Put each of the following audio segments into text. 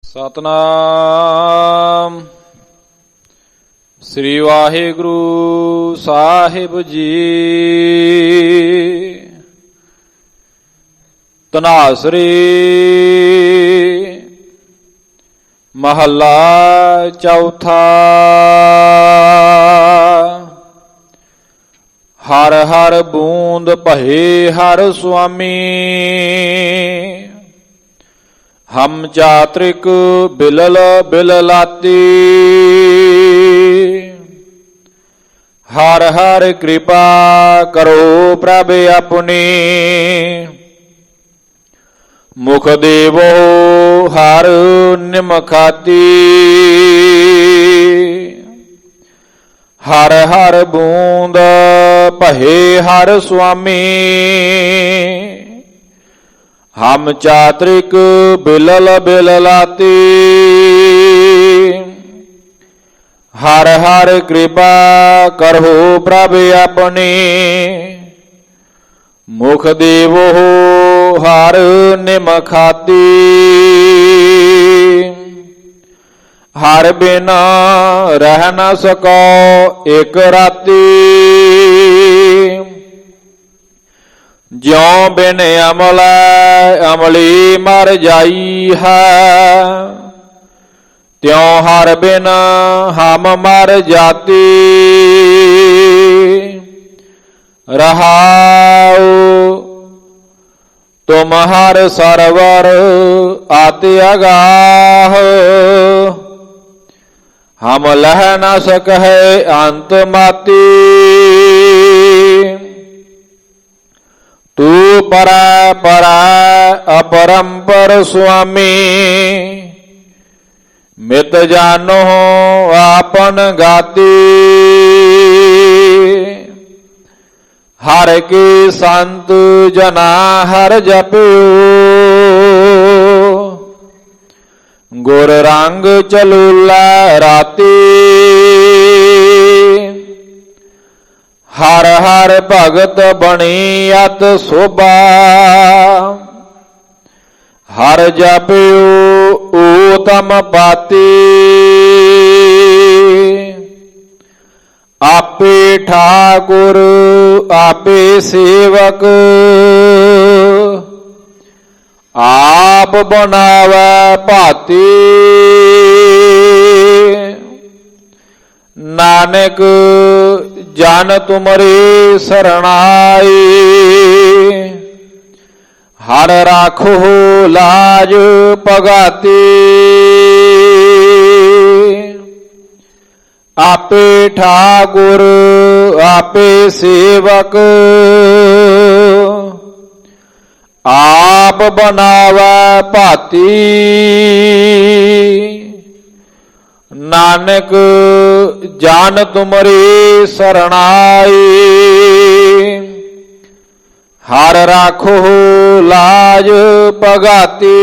ਸਤਨਾਮ ਸ੍ਰੀ ਵਾਹਿਗੁਰੂ ਸਾਹਿਬ ਜੀ। ਧਨਾਸਰੀ ਮਹੱਲਾ ਚੌਥਾ। ਹਰ ਹਰ ਬੂੰਦ ਭਏ ਹਰ ਸੁਆਮੀ, ਹਮ ਚਾਤ੍ਰਿਕ ਬਿਲਲ ਬਿਲਲਾਤੀ। ਹਰ ਹਰ ਕਿਰਪਾ ਕਰੋ ਪ੍ਰਭ ਆਪਣੀ, ਮੁਖ ਦੇਵੋ ਹਰ ਨਿਮਖਾਤੀ। ਹਰ ਹਰ ਬੂੰਦ ਭਏ ਹਰ ਸੁਆਮੀ, ਹਮ ਚਾਤ੍ਰਿਕ ਬਿਲਲ ਬਿਲਲਾਤੀ। ਹਰ ਹਰ ਕਿਰਪਾ ਕਰੋ ਪ੍ਰਭ ਆਪਣੀ, ਮੁਖ ਦੇਵੋ ਹਰ ਨਿਮਖਾਤੀ। ਹਰ ਬਿਨ ਰਹਿ ਨ ਸਕੋ ਇਕ ਰਾਤੀ, ਜਿਉ ਬਿਨ ਅਮਲ ਅਮਲੀ ਮਰ ਜਾਈ ਹੈ। ਤਿਉ ਹਰ ਬਿਨ ਹਮ ਮਰ ਜਾਤੀ। ਰਹਾਉ ਤੁਮ ਹਰ ਸਰਵਰ ਆਤਿ ਅਗਾਹ, ਹਮ ਲਹ ਨ ਸਕਹਿ ਅੰਤ ਮਾਤੀ। ਤੂ ਪਰੈ ਪਰੈ ਅਪਰੰਪਰ ਸੁਆਮੀ, ਮਿਤ ਜਾਨੋ ਆਪਨ ਗਾਤੀ। ਹਰ ਕੀ ਸੰਤ ਜਨਾ ਹਰ ਜਪਿਓ, ਗੁਰ ਰੰਗ ਚਲੂਲਾ ਰਾਤੀ। ਹਰ ਹਰ ਭਗਤ ਬਣੀ ਅਤ ਸੋਭਾ, ਹਰ ਜਪਿਓ ਊਤਮ ਪਾਤੀ। ਆਪੇ ਠਾਕੁਰ ਆਪੇ ਸੇਵਕ, ਆਪ ਬਣਾਵੈ ਭਾਤੀ। ਨਾਨਕ ਜਨ ਤੁਮਰੀ ਸਰਣਾਈ, ਹਰ ਰਾਖੋ ਲਾਜ ਪਗਾਤੀ। ਆਪੇ ਠਾਕੁਰ ਆਪੇ ਸੇਵਕ, ਆਪ ਬਣਾਵੈ ਭਾਤੀ। ਨਾਨਕ ਜਨ ਤੁਮਰੀ ਸਰਣਾਈ, ਹਰ ਰਾਖੋ ਲਾਜ ਪਗਾਤੀ।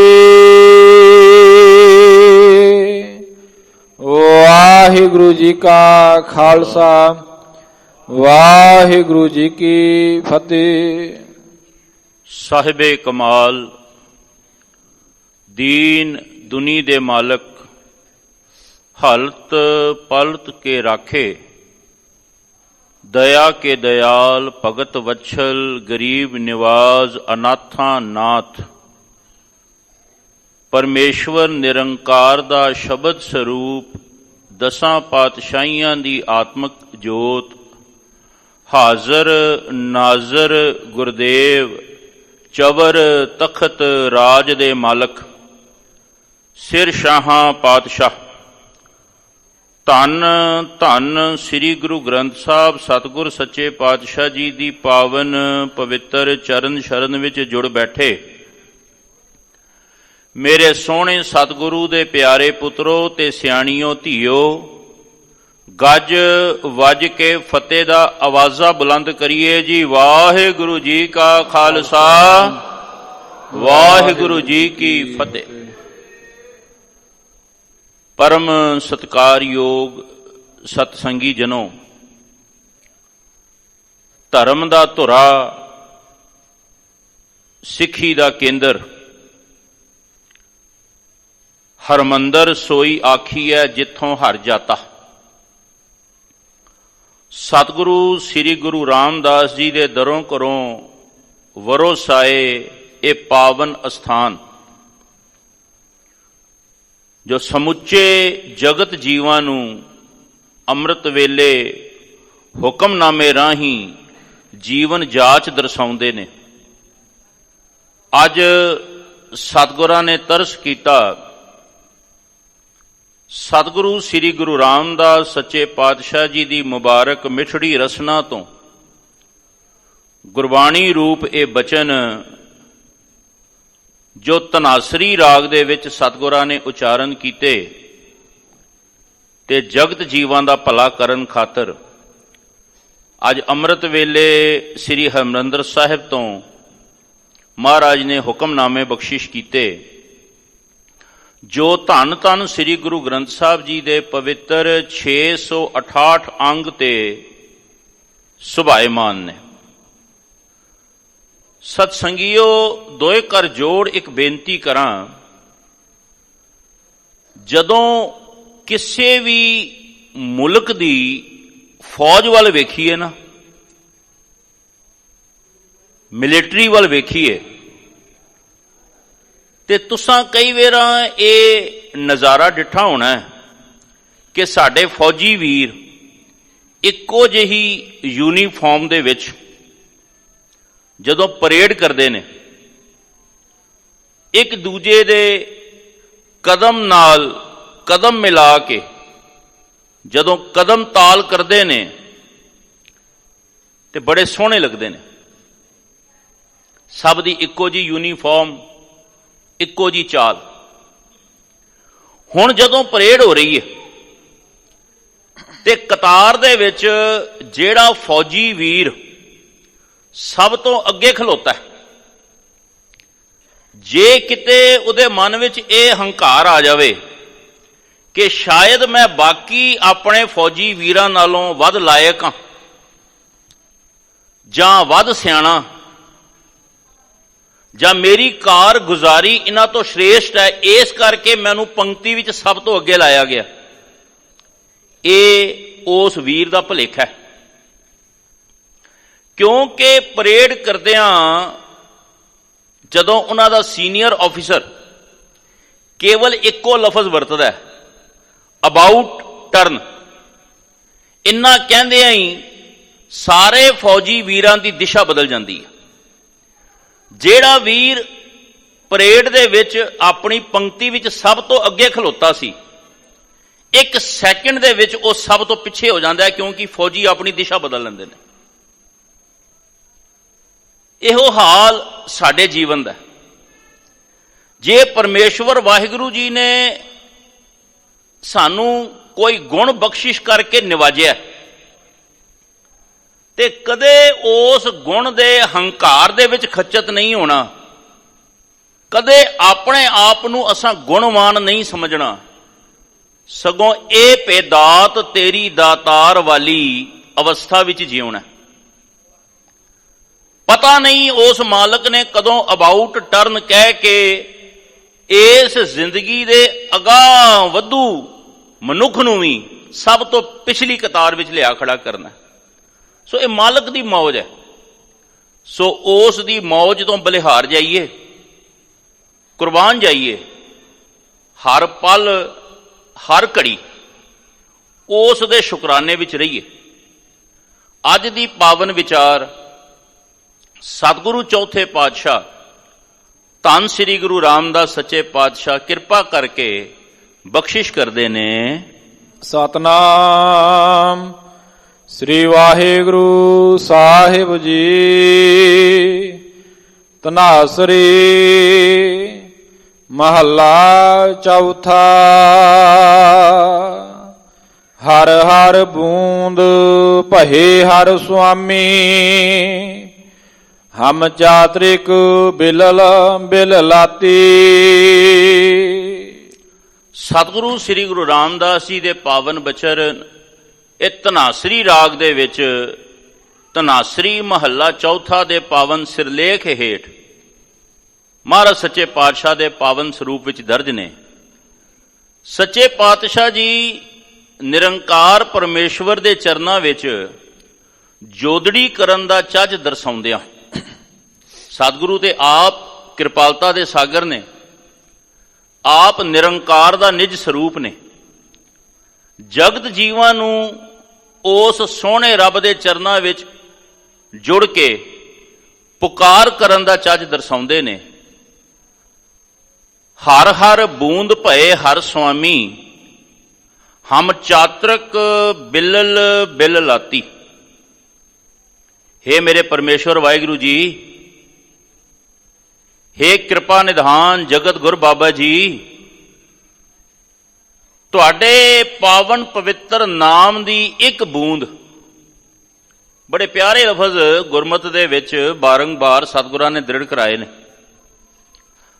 ਵਾਹਿਗੁਰੂ ਜੀ ਕਾ ਖਾਲਸਾ, ਵਾਹਿਗੁਰੂ ਜੀ ਕੀ ਫਤਿਹ। ਸਾਹਿਬੇ ਕਮਾਲ, ਦੀਨ ਦੁਨੀ ਦੇ ਮਾਲਕ, ਹਲਤ ਪਲਤ ਕੇ ਰਾਖੇ। ਦਇਆ ਕੇ ਦਇਆਲ, ਭਗਤ ਵਛਲ, ਗਰੀਬ ਨਿਵਾਜ਼, ਅਨਾਥਾਂ ਨਾਥ। ਪਰਮੇਸ਼ਵਰ ਨਿਰੰਕਾਰ ਦਾ ਸ਼ਬਦ ਸਰੂਪ, ਦਸਾਂ ਪਾਤਸ਼ਾਹੀਆਂ ਦੀ ਆਤਮਕ ਜੋਤ। ਹਾਜ਼ਰ ਨਾਜ਼ਰ ਗੁਰਦੇਵ, ਚਵਰ ਤਖਤ ਰਾਜ ਦੇ ਮਾਲਕ, ਸਿਰ ਸ਼ਾਹਾਂ ਪਾਤਸ਼ਾਹ। ਧੰਨ ਧੰਨ ਸ੍ਰੀ ਗੁਰੂ ਗ੍ਰੰਥ ਸਾਹਿਬ ਸਤਿਗੁਰ ਸੱਚੇ ਪਾਤਸ਼ਾਹ ਜੀ ਦੀ ਪਾਵਨ ਪਵਿੱਤਰ ਚਰਨ ਸ਼ਰਨ ਵਿੱਚ ਜੁੜ ਬੈਠੇ ਮੇਰੇ ਸੋਹਣੇ ਸਤਿਗੁਰੂ ਦੇ ਪਿਆਰੇ ਪੁੱਤਰੋ ਤੇ ਸਿਆਣੀਓ ਧੀਓ। ਗੱਜ ਵੱਜ ਕੇ ਫਤਿਹ ਦਾ ਆਵਾਜ਼ਾਂ ਬੁਲੰਦ ਕਰੀਏ ਜੀ। ਵਾਹਿਗੁਰੂ ਜੀ ਕਾ ਖਾਲਸਾ, ਵਾਹਿਗੁਰੂ ਜੀ ਕੀ ਫਤਿਹ। ਪਰਮ ਸਤਿਕਾਰਯੋਗ ਸਤਸੰਗੀ ਜਨੋ, ਧਰਮ ਦਾ ਧੁਰਾ, ਸਿੱਖੀ ਦਾ ਕੇਂਦਰ, ਹਰਮੰਦਰ ਸੋਈ ਆਖੀਐ ਜਿੱਥੋਂ ਹਰ ਜਾਤਾ। ਸਤਿਗੁਰੂ ਸ੍ਰੀ ਗੁਰੂ ਰਾਮਦਾਸ ਜੀ ਦੇ ਦਰੋਂ ਘਰੋਂ ਵਰੋਸਾਏ ਇਹ ਪਾਵਨ ਅਸਥਾਨ, ਜੋ ਸਮੁੱਚੇ ਜਗਤ ਜੀਵਾਂ ਨੂੰ ਅੰਮ੍ਰਿਤ ਵੇਲੇ ਹੁਕਮਨਾਮੇ ਰਾਹੀਂ ਜੀਵਨ ਜਾਚ ਦਰਸਾਉਂਦੇ ਨੇ। ਅੱਜ ਸਤਿਗੁਰਾਂ ਨੇ ਤਰਸ ਕੀਤਾ, ਸਤਿਗੁਰੂ ਸ੍ਰੀ ਗੁਰੂ ਰਾਮਦਾਸ ਸੱਚੇ ਪਾਤਸ਼ਾਹ ਜੀ ਦੀ ਮੁਬਾਰਕ ਮਿਠੜੀ ਰਸਨਾ ਤੋਂ ਗੁਰਬਾਣੀ ਰੂਪ ਇਹ ਬਚਨ ਜੋ ਧਨਾਸਰੀ ਰਾਗ ਦੇ ਵਿੱਚ ਸਤਿਗੁਰਾਂ ਨੇ ਉਚਾਰਨ ਕੀਤੇ ਤੇ ਜਗਤ ਜੀਵਾਂ ਦਾ ਭਲਾ ਕਰਨ ਖਾਤਰ ਅੱਜ ਅੰਮ੍ਰਿਤ ਵੇਲੇ ਸ੍ਰੀ ਹਰਿਮੰਦਰ ਸਾਹਿਬ ਤੋਂ ਮਹਾਰਾਜ ਨੇ ਹੁਕਮਨਾਮੇ ਬਖਸ਼ਿਸ਼ ਕੀਤੇ, ਜੋ ਧੰਨ ਧੰਨ ਸ੍ਰੀ ਗੁਰੂ ਗ੍ਰੰਥ ਸਾਹਿਬ ਜੀ ਦੇ ਪਵਿੱਤਰ 668 ਅੰਗ ਤੇ ਸੁਭਾਏਮਾਨ ਨੇ। ਸਤਸੰਗੀਓ, ਦੋਏ ਕਰ ਜੋੜ ਇੱਕ ਬੇਨਤੀ ਕਰਾਂ, ਜਦੋਂ ਕਿਸੇ ਵੀ ਮੁਲਕ ਦੀ ਫੌਜ ਵੱਲ ਵੇਖੀਏ ਨਾ, ਮਿਲਟਰੀ ਵੱਲ ਵੇਖੀਏ, ਤੇ ਤੁਸਾਂ ਕਈ ਵਾਰਾਂ ਇਹ ਨਜ਼ਾਰਾ ਡਿੱਠਾ ਹੋਣਾ ਕਿ ਸਾਡੇ ਫੌਜੀ ਵੀਰ ਇੱਕੋ ਜਿਹੀ ਯੂਨੀਫਾਰਮ ਦੇ ਵਿੱਚ ਜਦੋਂ ਪਰੇਡ ਕਰਦੇ ਨੇ, ਇੱਕ ਦੂਜੇ ਦੇ ਕਦਮ ਨਾਲ ਕਦਮ ਮਿਲਾ ਕੇ ਜਦੋਂ ਕਦਮ ਤਾਲ ਕਰਦੇ ਨੇ ਤੇ ਬੜੇ ਸੋਹਣੇ ਲੱਗਦੇ ਨੇ। ਸਭ ਦੀ ਇੱਕੋ ਜਿਹੀ ਯੂਨੀਫਾਰਮ, ਇੱਕੋ ਜਿਹੀ ਚਾਲ। ਹੁਣ ਜਦੋਂ ਪਰੇਡ ਹੋ ਰਹੀ ਹੈ ਤੇ ਕਤਾਰ ਦੇ ਵਿੱਚ ਜਿਹੜਾ ਫੌਜੀ ਵੀਰ ਸਭ ਤੋਂ ਅੱਗੇ ਖਲੋਤਾ ਹੈ, ਜੇ ਕਿਤੇ ਉਹਦੇ ਮਨ ਵਿੱਚ ਇਹ ਹੰਕਾਰ ਆ ਜਾਵੇ ਕਿ ਸ਼ਾਇਦ ਮੈਂ ਬਾਕੀ ਆਪਣੇ ਫੌਜੀ ਵੀਰਾਂ ਨਾਲੋਂ ਵੱਧ ਲਾਇਕ ਹਾਂ ਜਾਂ ਵੱਧ ਸਿਆਣਾ, ਜਾਂ ਮੇਰੀ ਕਾਰਗੁਜ਼ਾਰੀ ਇਹਨਾਂ ਤੋਂ ਸ਼੍ਰੇਸ਼ਟ ਹੈ, ਇਸ ਕਰਕੇ ਮੈਨੂੰ ਪੰਕਤੀ ਵਿੱਚ ਸਭ ਤੋਂ ਅੱਗੇ ਲਾਇਆ ਗਿਆ, ਇਹ ਉਸ ਵੀਰ ਦਾ ਭੁਲੇਖਾ ਹੈ। ਕਿਉਂਕਿ ਪਰੇਡ ਕਰਦਿਆਂ ਜਦੋਂ ਉਹਨਾਂ ਦਾ ਸੀਨੀਅਰ ਆਫੀਸਰ ਕੇਵਲ ਇੱਕੋ ਲਫ਼ਜ਼ ਵਰਤਦਾ ਹੈ, ਅਬਾਊਟ ਟਰਨ, ਇੰਨਾ ਕਹਿੰਦਿਆਂ ਹੀ ਸਾਰੇ ਫੌਜੀ ਵੀਰਾਂ ਦੀ ਦਿਸ਼ਾ ਬਦਲ ਜਾਂਦੀ ਹੈ। ਜਿਹੜਾ ਵੀਰ ਪਰੇਡ ਦੇ ਵਿੱਚ ਆਪਣੀ ਪੰਕਤੀ ਵਿੱਚ ਸਭ ਤੋਂ ਅੱਗੇ ਖਲੋਤਾ ਸੀ, ਇੱਕ ਸੈਕਿੰਡ ਦੇ ਵਿੱਚ ਉਹ ਸਭ ਤੋਂ ਪਿੱਛੇ ਹੋ ਜਾਂਦਾ ਹੈ, ਕਿਉਂਕਿ ਫੌਜੀ ਆਪਣੀ ਦਿਸ਼ਾ ਬਦਲ ਲੈਂਦੇ ਨੇ। ਇਹੋ ਹਾਲ ਸਾਡੇ ਜੀਵਨ ਦਾ। ਜੇ ਪਰਮੇਸ਼ਵਰ ਵਾਹਿਗੁਰੂ ਜੀ ਨੇ ਸਾਨੂੰ ਕੋਈ ਗੁਣ ਬਖਸ਼ਿਸ਼ ਕਰਕੇ ਨਿਵਾਜਿਆ ਤੇ ਕਦੇ ਉਸ ਗੁਣ ਦੇ ਹੰਕਾਰ ਦੇ ਵਿੱਚ ਖੱਚਤ ਨਹੀਂ ਹੋਣਾ, ਕਦੇ ਆਪਣੇ ਆਪ ਨੂੰ ਅਸਾਂ ਗੁਣਵਾਨ ਨਹੀਂ ਸਮਝਣਾ, ਸਗੋਂ ਇਹ ਪੇਦਾਤ ਤੇਰੀ ਦਾਤਾਰ ਵਾਲੀ ਅਵਸਥਾ ਵਿੱਚ ਜਿਉਣਾ। ਪਤਾ ਨਹੀਂ ਉਸ ਮਾਲਕ ਨੇ ਕਦੋਂ ਅਬਾਊਟ ਟਰਨ ਕਹਿ ਕੇ ਇਸ ਜ਼ਿੰਦਗੀ ਦੇ ਅਗਾਂਹ ਵਧੂ ਮਨੁੱਖ ਨੂੰ ਵੀ ਸਭ ਤੋਂ ਪਿਛਲੀ ਕਤਾਰ ਵਿੱਚ ਲਿਆ ਖੜਾ ਕਰਨਾ। ਸੋ ਇਹ ਮਾਲਕ ਦੀ ਮੌਜ ਹੈ। ਸੋ ਉਸ ਦੀ ਮੌਜ ਤੋਂ ਬਲਿਹਾਰ ਜਾਈਏ, ਕੁਰਬਾਨ ਜਾਈਏ, ਹਰ ਪਲ ਹਰ ਘੜੀ ਉਸ ਦੇ ਸ਼ੁਕਰਾਨੇ ਵਿੱਚ ਰਹੀਏ। ਅੱਜ ਦੀ ਪਾਵਨ ਵਿਚਾਰ ਸਤਿਗੁਰੂ ਚੌਥੇ ਪਾਤਸ਼ਾਹ ਧੰਨ ਸ੍ਰੀ ਗੁਰੂ ਰਾਮਦਾਸ ਸੱਚੇ ਪਾਤਸ਼ਾਹ ਕਿਰਪਾ ਕਰਕੇ ਬਖਸ਼ਿਸ਼ ਕਰਦੇ ਨੇ। ਸਤਨਾਮ ਸ੍ਰੀ ਵਾਹਿਗੁਰੂ ਸਾਹਿਬ ਜੀ। ਧਨਾਸਰੀ ਮਹੱਲਾ ਚੌਥਾ। ਹਰ ਹਰ ਬੂੰਦ ਭਏ ਹਰ ਸੁਆਮੀ, ਹਮ ਚਾਤ੍ਰਿਕ ਬਿਲਲ ਬਿਲ ਲਾਤੀ। ਸਤਿਗੁਰੂ ਸ੍ਰੀ ਗੁਰੂ ਰਾਮਦਾਸ ਜੀ ਦੇ ਪਾਵਨ ਬਚਨ ਇਹ ਧਨਾਸਰੀ ਰਾਗ ਦੇ ਵਿੱਚ ਧਨਾਸਰੀ ਮਹੱਲਾ ਚੌਥਾ ਦੇ ਪਾਵਨ ਸਿਰਲੇਖ ਹੇਠ ਮਹਾਰਾਜ ਸੱਚੇ ਪਾਤਸ਼ਾਹ ਦੇ ਪਾਵਨ ਸਰੂਪ ਵਿੱਚ ਦਰਜ ਨੇ। ਸੱਚੇ ਪਾਤਸ਼ਾਹ ਜੀ ਨਿਰੰਕਾਰ ਪਰਮੇਸ਼ਵਰ ਦੇ ਚਰਨਾਂ ਵਿੱਚ ਜੋਦੜੀ ਕਰਨ ਦਾ ਚੱਜ ਦਰਸਾਉਂਦਿਆਂ ਸਤਿਗੁਰੂ ਤੇ ਆਪ ਕਿਰਪਾਲਤਾ ਦੇ ਸਾਗਰ ਨੇ, ਆਪ ਨਿਰੰਕਾਰ ਦਾ ਨਿਜ ਸਰੂਪ ਨੇ, ਜਗਤ ਜੀਵਾਂ ਨੂੰ ਉਸ ਸੋਹਣੇ ਰੱਬ ਦੇ ਚਰਨਾਂ ਵਿੱਚ ਜੁੜ ਕੇ ਪੁਕਾਰ ਕਰਨ ਦਾ ਚੱਜ ਦਰਸਾਉਂਦੇ ਨੇ। ਹਰ ਹਰ ਬੂੰਦ ਭਏ ਹਰ ਸੁਆਮੀ, ਹਮ ਚਾਤਰਕ ਬਿਲਲ ਬਿਲ ਲਾਤੀ। हे ਮੇਰੇ ਪਰਮੇਸ਼ਵਰ ਵਾਹਿਗੁਰੂ ਜੀ, हे ਕਿਰਪਾ ਨਿਧਾਨ ਜਗਤ ਗੁਰ ਬਾਬਾ ਜੀ, ਤੁਹਾਡੇ ਪਾਵਨ ਪਵਿੱਤਰ ਨਾਮ ਦੀ ਇੱਕ ਬੂੰਦ, ਬੜੇ ਪਿਆਰੇ ਲਫ਼ਜ਼ ਗੁਰਮਤਿ ਦੇ ਵਿੱਚ ਬਾਰੰਬਾਰ ਸਤਿਗੁਰਾਂ ਨੇ ਦ੍ਰਿੜ ਕਰਾਏ ਨੇ।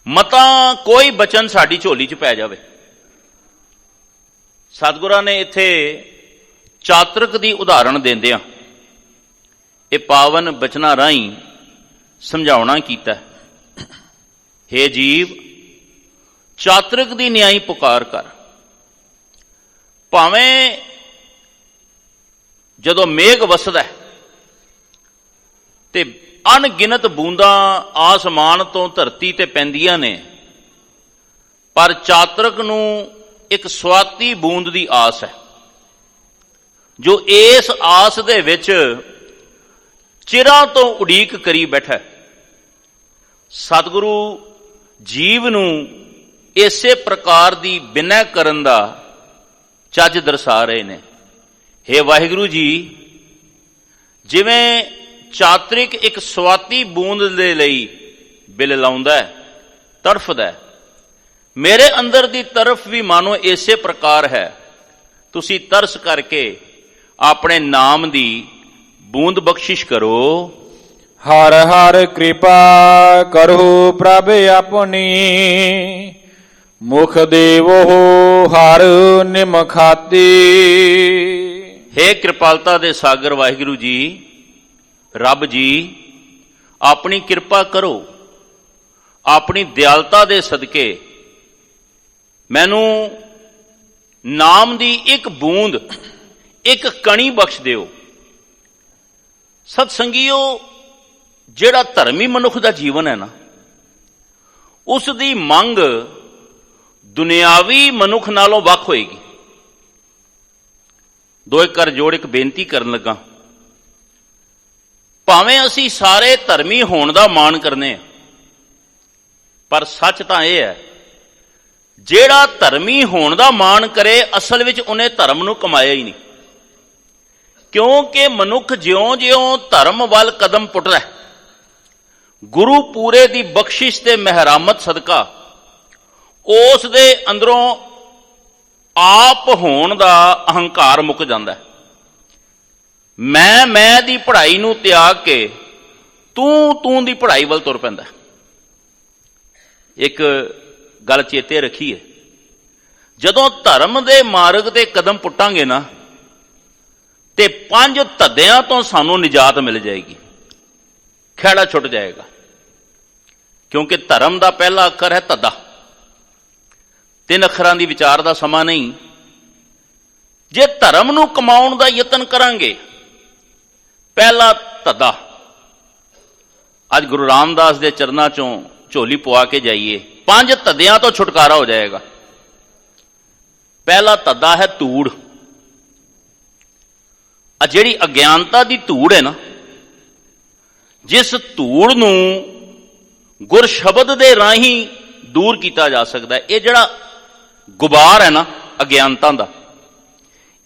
ਮਤਾ ਕੋਈ ਬਚਨ ਸਾਡੀ ਝੋਲੀ 'ਚ ਪੈ ਜਾਵੇ। ਸਤਿਗੁਰਾਂ ਨੇ ਇੱਥੇ ਚਾਤਰਕ ਦੀ ਉਦਾਹਰਣ ਦਿੰਦਿਆਂ ਇਹ ਪਾਵਨ ਬਚਨਾਂ ਰਾਹੀਂ ਸਮਝਾਉਣਾ ਕੀਤਾ। हे ਜੀਵ, ਚਾਤਰਕ ਦੀ ਨਿਆਈ ਪੁਕਾਰ ਕਰ। ਭਾਵੇਂ ਜਦੋਂ ਮੇਘ ਵਸਦਾ ਤੇ ਅਣਗਿਣਤ ਬੂੰਦਾਂ ਆਸਮਾਨ ਤੋਂ ਧਰਤੀ ਤੇ ਪੈਂਦੀਆਂ ਨੇ, ਪਰ ਚਾਤਰਕ ਨੂੰ ਇੱਕ ਸਵਾਤੀ ਬੂੰਦ ਦੀ ਆਸ ਹੈ, ਜੋ ਇਸ ਆਸ ਦੇ ਵਿੱਚ ਚਿਰਾਂ ਤੋਂ ਉਡੀਕ ਕਰੀ ਬੈਠਾ। ਸਤਿਗੁਰੂ ਜੀਵ ਨੂੰ ਇਸੇ ਪ੍ਰਕਾਰ ਦੀ ਬਿਨੈ ਕਰਨ ਦਾ ਚੱਜ ਦਰਸਾ ਰਹੇ ਨੇ। हे ਵਾਹਿਗੁਰੂ ਜੀ, ਜਿਵੇਂ ਚਾਤਰਿਕ ਇੱਕ ਸਵਾਤੀ ਬੂੰਦ ਦੇ ਲਈ ਬਿਲ ਲਾਉਂਦਾ, ਤੜਫਦਾ, ਮੇਰੇ ਅੰਦਰ ਦੀ ਤਰਫ ਵੀ ਮਾਨੋ ਇਸੇ ਪ੍ਰਕਾਰ ਹੈ। ਤੁਸੀਂ ਤਰਸ ਕਰਕੇ ਆਪਣੇ ਨਾਮ ਦੀ ਬੂੰਦ ਬਖਸ਼ਿਸ਼ ਕਰੋ। ਹਰ ਹਰ ਕਿਰਪਾ ਕਰੋ ਪ੍ਰਭ ਆਪਣੀ, ਮੁਖ ਦੇਵੋ ਹਰ ਨਿਮਖਾਤੀ। हे ਕਿਰਪਾਲਤਾ ਦੇ ਸਾਗਰ ਵਾਹਿਗੁਰੂ ਜੀ, ਰੱਬ ਜੀ, ਆਪਣੀ ਕਿਰਪਾ ਕਰੋ। ਆਪਣੀ ਦਿਆਲਤਾ ਦੇ ਸਦਕੇ ਮੈਨੂੰ ਨਾਮ ਦੀ ਇੱਕ ਬੂੰਦ, ਇੱਕ ਕਣੀ ਬਖਸ਼ ਦਿਓ। ਸਤ ਸੰਗੀਓ, ਜਿਹੜਾ ਧਰਮੀ ਮਨੁੱਖ ਦਾ ਜੀਵਨ ਹੈ ਨਾ, ਉਸ ਦੀ ਮੰਗ ਦੁਨਿਆਵੀ ਮਨੁੱਖ ਨਾਲੋਂ ਵੱਖ ਹੋਏਗੀ। ਦੋ ਇੱਕ ਕਰ ਜੋੜ ਇੱਕ ਬੇਨਤੀ ਕਰਨ ਲੱਗਾ। ਭਾਵੇਂ ਅਸੀਂ ਸਾਰੇ ਧਰਮੀ ਹੋਣ ਦਾ ਮਾਣ ਕਰਨੇ ਆ, ਪਰ ਸੱਚ ਤਾਂ ਇਹ ਹੈ, ਜਿਹੜਾ ਧਰਮੀ ਹੋਣ ਦਾ ਮਾਣ ਕਰੇ, ਅਸਲ ਵਿੱਚ ਉਹਨੇ ਧਰਮ ਨੂੰ ਕਮਾਇਆ ਹੀ ਨਹੀਂ। ਕਿਉਂਕਿ ਮਨੁੱਖ ਜਿਉਂ-ਜਿਉਂ ਧਰਮ ਵੱਲ ਕਦਮ ਪੁੱਟਦਾ, ਗੁਰੂ ਪੂਰੇ ਦੀ ਬਖਸ਼ਿਸ਼ ਤੇ ਮਿਹਰਾਮਤ ਸਦਕਾ ਉਸ ਦੇ ਅੰਦਰੋਂ ਆਪ ਹੋਣ ਦਾ ਅਹੰਕਾਰ ਮੁੱਕ ਜਾਂਦਾ। ਮੈਂ ਦੀ ਪੜ੍ਹਾਈ ਨੂੰ ਤਿਆਗ ਕੇ ਤੂੰ ਦੀ ਪੜ੍ਹਾਈ ਵੱਲ ਤੁਰ ਪੈਂਦਾ। ਇੱਕ ਗੱਲ ਚੇਤੇ ਰੱਖੀਏ, ਜਦੋਂ ਧਰਮ ਦੇ ਮਾਰਗ ਤੇ ਕਦਮ ਪੁੱਟਾਂਗੇ ਨਾ, ਤੇ 5 ਧੱਦਿਆਂ ਤੋਂ ਸਾਨੂੰ ਨਿਜਾਤ ਮਿਲ ਜਾਏਗੀ, ਖਹਿੜਾ ਛੁੱਟ ਜਾਏਗਾ। ਕਿਉਂਕਿ ਧਰਮ ਦਾ ਪਹਿਲਾ ਅੱਖਰ ਹੈ ਧੱਦਾ, 3 ਅੱਖਰਾਂ ਦੀ ਵਿਚਾਰ ਦਾ ਸਮਾਂ ਨਹੀਂ। ਜੇ ਧਰਮ ਨੂੰ ਕਮਾਉਣ ਦਾ ਯਤਨ ਕਰਾਂਗੇ, ਪਹਿਲਾ ਧੱਦਾ, ਅੱਜ ਗੁਰੂ ਰਾਮਦਾਸ ਦੇ ਚਰਨਾਂ ਚੋਂ ਝੋਲੀ ਪਵਾ ਕੇ ਜਾਈਏ, 5 ਧੱਦਿਆਂ ਤੋਂ ਛੁਟਕਾਰਾ ਹੋ ਜਾਏਗਾ। ਪਹਿਲਾ ਧੱਦਾ ਹੈ ਧੂੜ। ਆ ਜਿਹੜੀ ਅਗਿਆਨਤਾ ਦੀ ਧੂੜ ਹੈ ਨਾ, ਜਿਸ ਧੂੜ ਨੂੰ ਗੁਰ ਸ਼ਬਦ ਦੇ ਰਾਹੀਂ ਦੂਰ ਕੀਤਾ ਜਾ ਸਕਦਾ, ਇਹ ਜਿਹੜਾ ਗੁਬਾਰ ਹੈ ਨਾ ਅਗਿਆਨਤਾ ਦਾ,